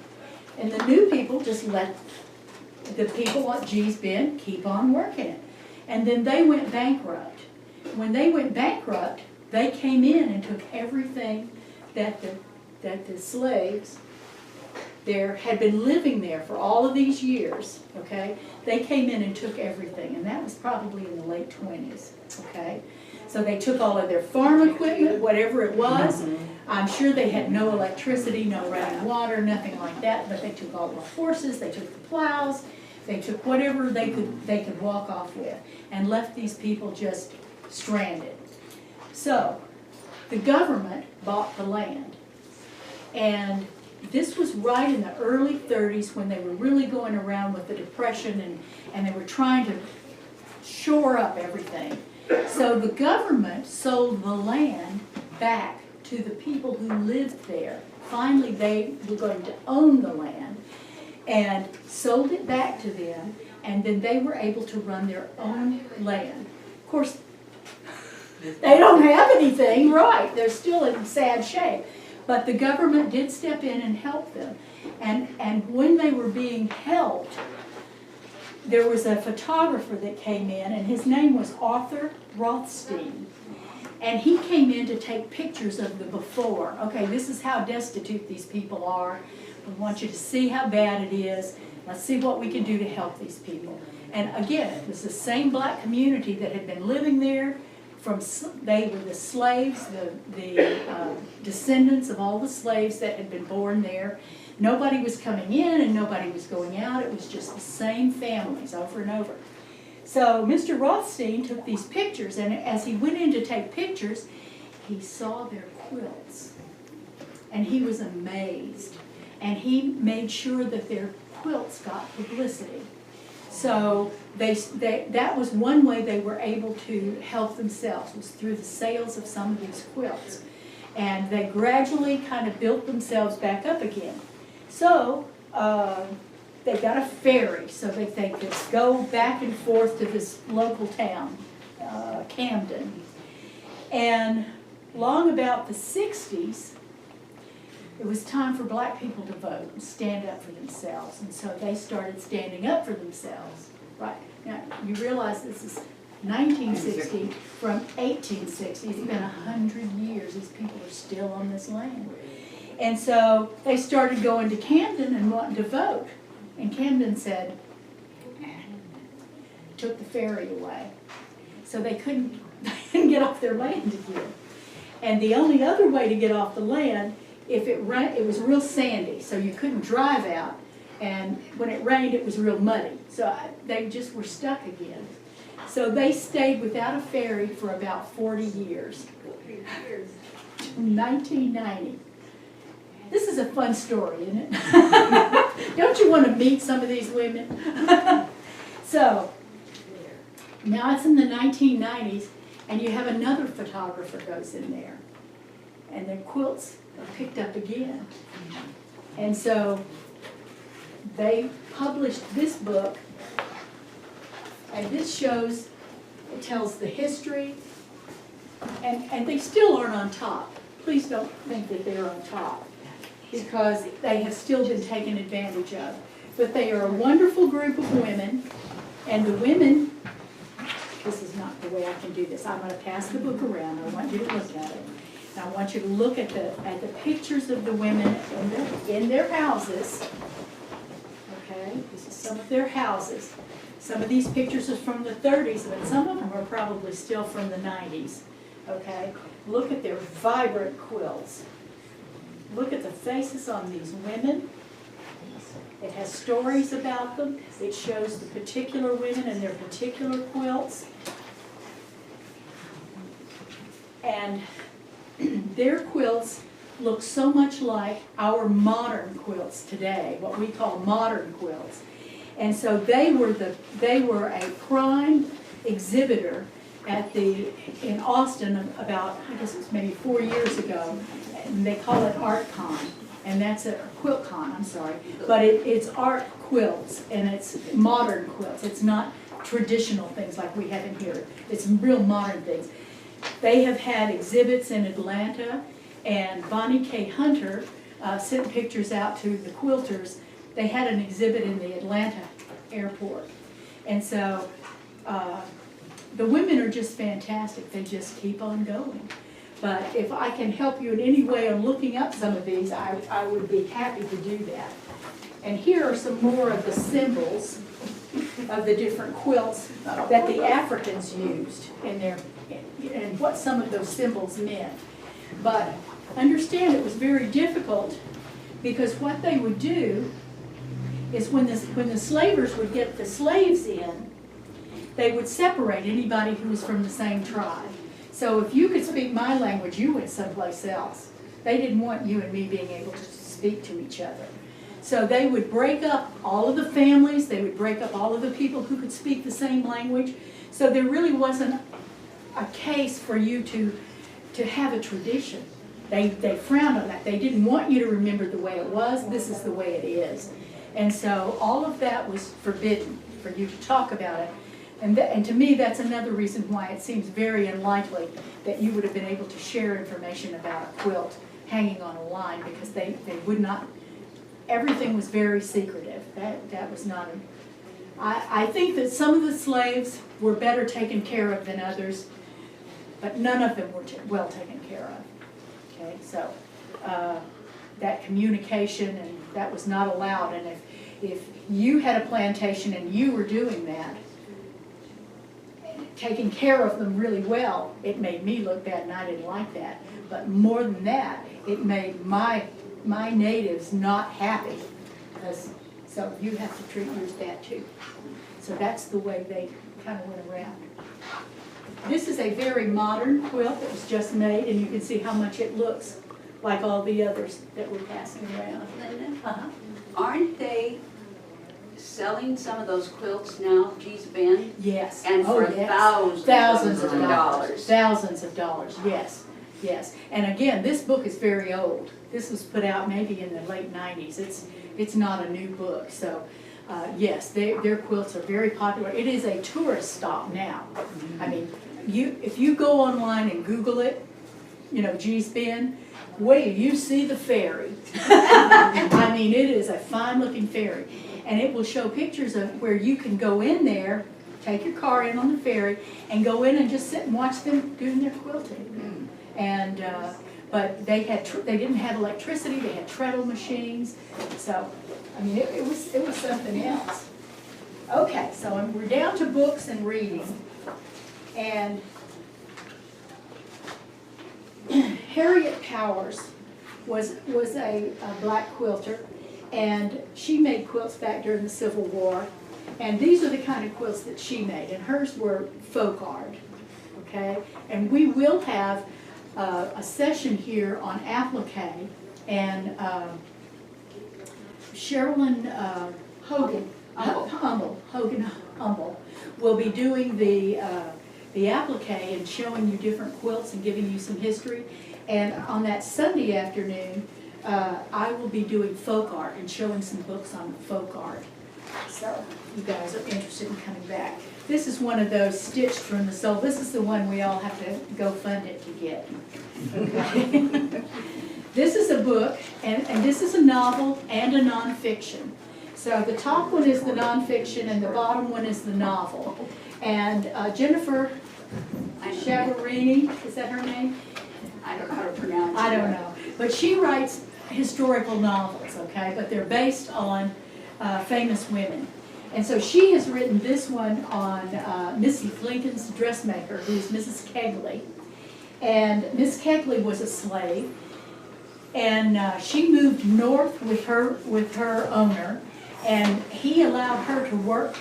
And the new people just let the people at Gee's Bend keep on working it. And then they went bankrupt. When they went bankrupt, they came in and took everything that the slaves there had been living there for all of these years, okay? They came in and took everything, and that was probably in the late 20s, okay? So they took all of their farm equipment, whatever it was. I'm sure they had no electricity, no running water, nothing like that, but they took all the horses, they took the plows, they took whatever they could walk off with, and left these people just stranded. So the government bought the land, and this was right in the early 30s when they were really going around with the Depression, and they were trying to shore up everything. So the government sold the land back to the people who lived there. Finally, they were going to own the land and sold it back to them, and then they were able to run their own land. Of course, they don't have anything, right? They're still in sad shape. But the government did step in and help them. And when they were being helped, there was a photographer that came in, and his name was Arthur Rothstein. And he came in to take pictures of the before. Okay, this is how destitute these people are. We want you to see how bad it is. Let's see what we can do to help these people. And again, it was the same black community that had been living there. They were the slaves, the descendants of all the slaves that had been born there. Nobody was coming in and nobody was going out. It was just the same families over and over. So Mr. Rothstein took these pictures, and as he went in to take pictures, he saw their quilts. And he was amazed. And he made sure that their quilts got publicity. So that was one way they were able to help themselves, was through the sales of some of these quilts. And they gradually kind of built themselves back up again. So they got a ferry so that they could go back and forth to this local town, Camden. And long about the 60s, it was time for black people to vote and stand up for themselves. And so they started standing up for themselves. Right. Now, you realize this is 1960 from 1860. It's been 100 years. These people are still on this land. And so they started going to Camden and wanting to vote. And Camden said, took the ferry away. So they couldn't get off their land again. And the only other way to get off the land, if it was real sandy, so you couldn't drive out. And when it rained, it was real muddy. So they just were stuck again. So they stayed without a ferry for about 40 years. 1990. This is a fun story, isn't it? Don't you want to meet some of these women? So, now it's in the 1990s, and you have another photographer goes in there. And their quilts are picked up again. And so, they published this book, and this shows, it tells the history, and they still aren't on top. Please don't think that they're on top, because they have still been taken advantage of. But they are a wonderful group of women, and the women, this is not the way I can do this. I'm going to pass the book around. I want you to look at it. And I want you to look at the pictures of the women in their houses. Okay, this is some of their houses. Some of these pictures are from the 30s, but some of them are probably still from the 90s. Okay, look at their vibrant quilts. Look at the faces on these women. It has stories about them. It shows the particular women and their particular quilts. And their quilts look so much like our modern quilts today, what we call modern quilts. And so they were a prime exhibitor in Austin about, I guess it's maybe 4 years ago, and they call it Art Con, and that's a Quilt Con, I'm sorry, but it's art quilts, and it's modern quilts. It's not traditional things like we have in here. It's real modern things. They have had exhibits in Atlanta, and Bonnie K. Hunter sent pictures out to the quilters. They had an exhibit in the Atlanta airport, and so the women are just fantastic. They just keep on going. But if I can help you in any way on looking up some of these, I would be happy to do that. And here are some more of the symbols of the different quilts that the Africans used and what some of those symbols meant. But understand it was very difficult, because what they would do is when the slavers would get the slaves in, they would separate anybody who was from the same tribe. So if you could speak my language, you went someplace else. They didn't want you and me being able to speak to each other. So they would break up all of the families, they would break up all of the people who could speak the same language. So there really wasn't a case for you to have a tradition. They frowned on that. They didn't want you to remember the way it was. This is the way it is. And so all of that was forbidden for you to talk about it. And to me, that's another reason why it seems very unlikely that you would have been able to share information about a quilt hanging on a line, because they would not, everything was very secretive. That was not, I think that some of the slaves were better taken care of than others, but none of them were well taken care of. Okay, so that communication, and that was not allowed. And if you had a plantation and you were doing that, taking care of them really well, it made me look bad, and I didn't like that. But more than that, it made my natives not happy, because so you have to treat yours bad too. So that's the way they kind of went around. This is a very modern quilt that was just made, and you can see how much it looks like all the others that we're passing around. Linda, aren't they selling some of those quilts now, Gee's Bend? Yes. And Oh, for yes. thousands of dollars. dollars. Thousands of dollars, yes, yes. And again, this book is very old. This was put out maybe in the late 90s. It's not a new book, so yes, their quilts are very popular. It is a tourist stop now. I mean, if you go online and Google it, you know, Gee's Bend, wait till you see the ferry. I mean, it is a fine-looking ferry. And it will show pictures of where you can go in there, take your car in on the ferry, and go in and just sit and watch them doing their quilting. And but they didn't have electricity. They had treadle machines. So I mean, it was something else. Okay, so we're down to books and reading, and Harriet Powers was a black quilter. And she made quilts back during the Civil War. And these are the kind of quilts that she made. And hers were folk art, okay? And we will have a session here on applique. And Sherilyn Hogan Humble will be doing the applique and showing you different quilts and giving you some history. And on that Sunday afternoon, I will be doing folk art and showing some books on folk art. So you guys are interested in coming back. This is one of those stitched from the soul. This is the one we all have to go fund it to get. Okay. This is a book, and this is a novel and a nonfiction. So the top one is the nonfiction and the bottom one is the novel. And Jennifer Chavarini, is that her name? I don't know how to pronounce it. I don't know. But she writes historical novels, okay? But they're based on famous women. And so she has written this one on Mrs. Lincoln's dressmaker, who's Mrs. Kegley. And Miss Kegley was a slave. And she moved north with her owner. And he allowed her to work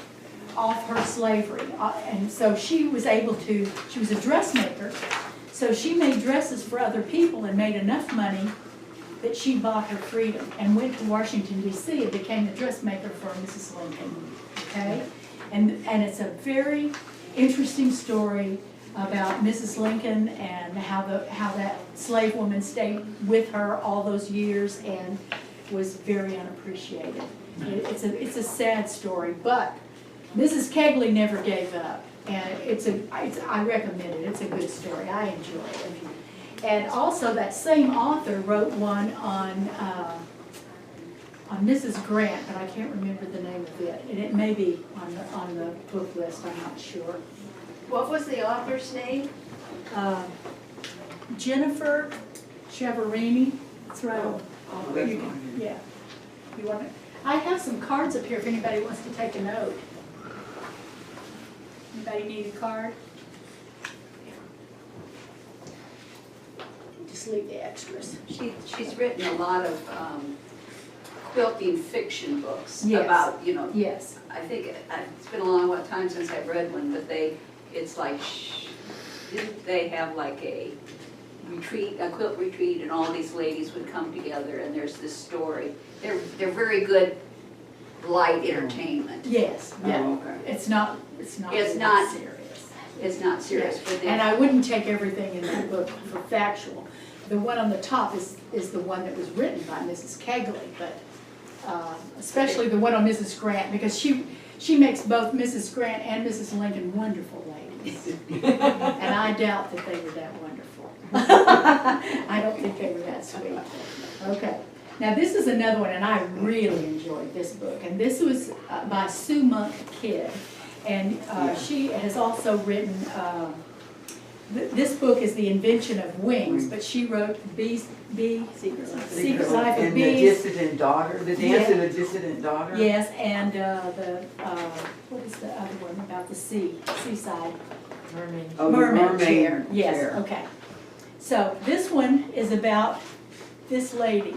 off her slavery. And so she was she was a dressmaker. So she made dresses for other people and made enough money that she bought her freedom and went to Washington, D.C. and became the dressmaker for Mrs. Lincoln, okay? And it's a very interesting story about Mrs. Lincoln and how that slave woman stayed with her all those years and was very unappreciated. It's a sad story, but Mrs. Kegley never gave up. And I recommend it. It's a good story. I enjoy it. And also, that same author wrote one on Mrs. Grant, but I can't remember the name of it. And it may be on the book list. I'm not sure. What was the author's name? Jennifer Chavarini. That's right. That's You fine. yeah. You want to? I have some cards up here if anybody wants to take a note. Anybody need a card? Just leave the extras. She's written a lot of quilting fiction books Yes. about, Yes. I think it's been a long time since I've read one, but it's like, didn't they have like a quilt retreat, and all these ladies would come together, and there's this story. They're very good light entertainment. Yes. Yeah. Oh, okay. It's not It's really not- serious. It's not serious, Yeah. but And then, I wouldn't take everything in that book for factual. The one on the top is the one that was written by Mrs. Kegley, but especially the one on Mrs. Grant, because she makes both Mrs. Grant and Mrs. Lincoln wonderful ladies. And I doubt that they were that wonderful. I don't think they were that sweet. Okay. Now, this is another one, and I really enjoyed this book. And this was by Sue Monk Kidd. And she has also written, this book is The Invention of Wings, but she wrote Secret Life of And the Bees. dissident daughter, the dance of the dissident daughter. Yes, and what is the other one about the seaside? Mermaid. Oh, the Mermaid chair. Yes, chair. okay. So this one is about this lady.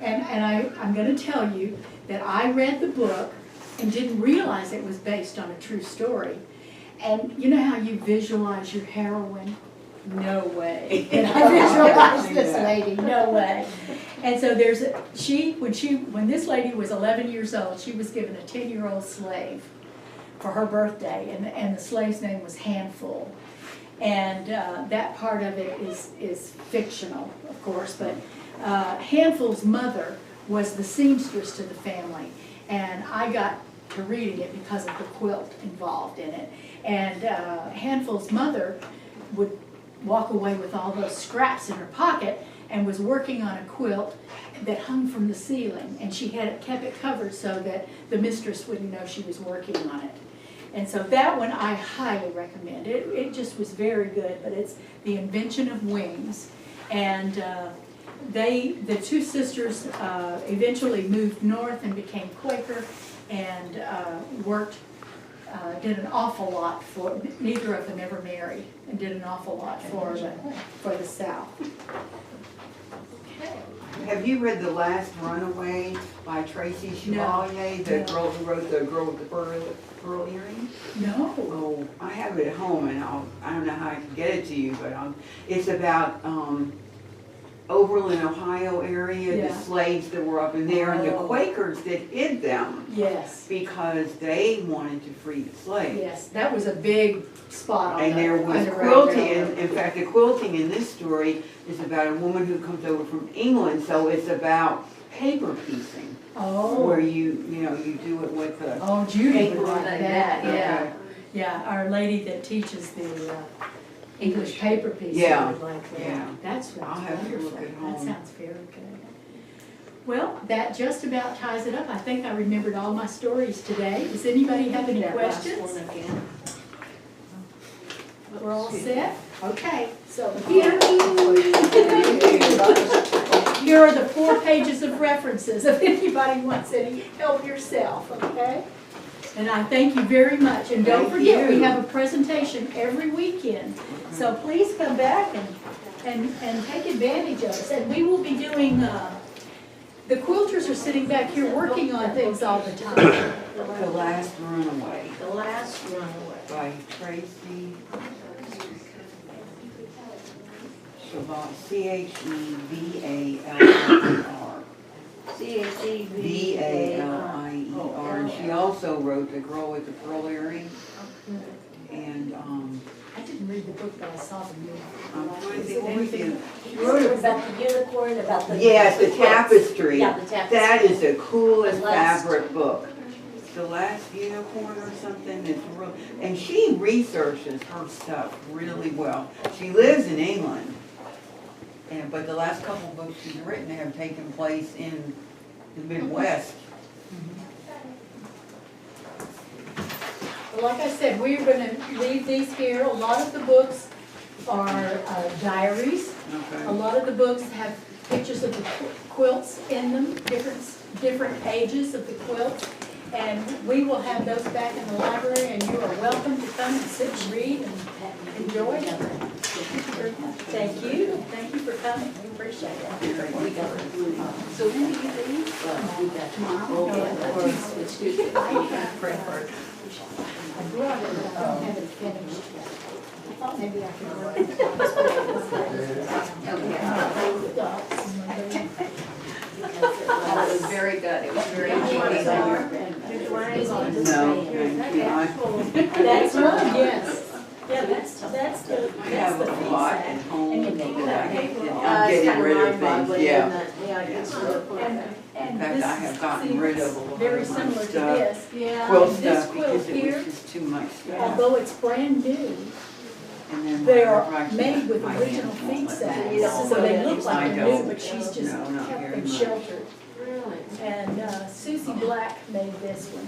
And I'm gonna tell you that I read the book and didn't realize it was based on a true story. And you know how you visualize your heroine? No way. And I visualized this lady, no way. And so when this lady was 11 years old, she was given a 10-year-old slave for her birthday, and the slave's name was Handful. And that part of it is fictional, of course, but Handful's mother was the seamstress to the family, and I got to reading it because of the quilt involved in it. And Handful's mother would walk away with all those scraps in her pocket and was working on a quilt that hung from the ceiling, and she kept it covered so that the mistress wouldn't know she was working on it. And so that one I highly recommend. It just was very good, but it's The Invention of Wings. And the two sisters eventually moved north and became Quaker and did an awful lot for, neither of them ever married, and did an awful lot for the South. Okay. Have you read The Last Runaway by Tracy Chevalier, the girl who wrote The Girl with the Pearl Earrings? No. Oh, I have it at home, and I don't know how I can get it to you, but it's about Oberlin, Ohio area, Yeah. the slaves that were up in there, and the Oh. Quakers that hid them Yes. because they wanted to free the slaves. Yes, that was a big spot on And the there was Underground quilting, Railroad. in fact, the quilting in this story is about a woman who comes over from England, so it's about paper piecing, where Oh, you do it with the. oh, Judy Paper would like like that, that, yeah. Okay. Yeah, our lady that teaches the English paper piece Yeah, would like that. yeah. That's I'll have to wonderful. look at That home. sounds very good. Well, that just about ties it up. I think I remembered all my stories today. Does anybody have any questions? We're all set? Okay, so here are the 4 pages of references if anybody wants any help yourself, okay? And I thank you very much. And don't Thank forget, we you. have a presentation every weekend. So please come back and take advantage of us. And we will be doing, the quilters are sitting back here working on things all the time. The Last Runaway The Last Runaway. by Tracy Chevalier, Chevalier. V-A-L-I-E-R, and she also wrote The Girl with the Pearl Earrings, and, I didn't read the book, but I saw the movie. I'm trying to Is think it what we anything? did. You wrote about the unicorn, about the. Yes, the tapestry. Yeah, the tapestry. That is the coolest The last- fabric book. The Last Unicorn or something, it's real, and she researches her stuff really well. She lives in England, but the last couple of books she's written have taken place in the Midwest. Well, like I said, we're gonna leave these here. A lot of the books are diaries. A Okay. lot of the books have pictures of the quilts in them, different pages of the quilts. And we will have those back in the library, and you are welcome to come and sit and read and enjoy them. Thank you. Thank you for coming. We appreciate it. So when do you leave? Tomorrow? It's Tuesday. I brought it, but I don't have it finished yet. I thought maybe I could work it. Oh, it was very good, it was very enjoyable. No, thank you. That's one, yes. Yeah, that's the, I have that's the a lot feedback. at home And you that keep I that hate, paper and on. I'm getting rid of things, yeah. Yeah, it gets to the point. And And fact, this, I have gotten see, rid of a lot very of my similar to stuff. this, yeah. Quilt and this stuff, quilt because it here, was just too much stuff. although it's brand new, And then they whenever I are can't, made with my original hands won't feet let sacks, me. so they look like I they're new, don't. but she's just No, not kept very them much. sheltered. Really? And Susie Black made this one,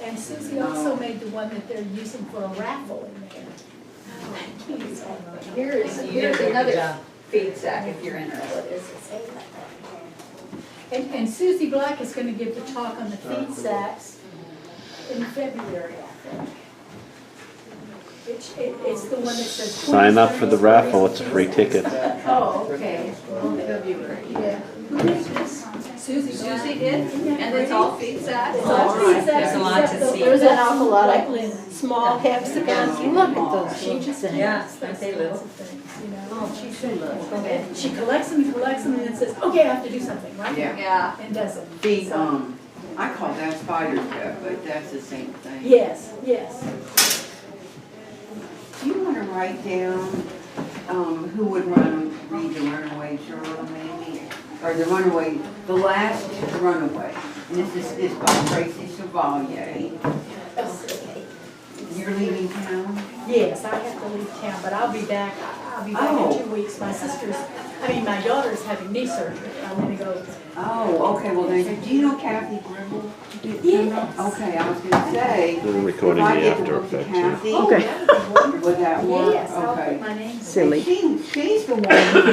and Susie also Oh. made the one that they're using for a raffle in there. Here's another feed sack if you're interested. And Susie Black is gonna give the talk on the feed sacks in February, I think. It's the one that says. Sign up for the raffle, it's a free ticket. Oh, okay. Well, February. Yeah. Who did this? Susie Black. Susie did, and it's all feed sacks. It's all feed sacks There's a lot to except see. the- There's an awful lot white of linen. small hexagons. Look at those She little just things. collects aren't those they kinds little? of things, you know. Oh, she should look. And she collects them, and then says, okay, I have to do something, right? Yeah. Yeah, And does it. The, So- I call that spider web, but that's the same thing. Yes, yes. Do you wanna write down, who would read the Runaway Journal maybe? Or the Runaway, the last Runaway? And this is by Tracy Chevalier. You're leaving town? Yes, I have to leave town, but I'll be back, I'll be back Oh. in 2 weeks. My daughter's having knee surgery. I'm gonna go. Oh, okay, well then, do you know Kathy Gribble? Yes. Okay, I was gonna say, They're if recording I the get the after book to effects. Yeah. Kathy, Oh, Okay. that would be wonderful. would that work? Yes, I'll Okay. put my name. Silly. She's the one who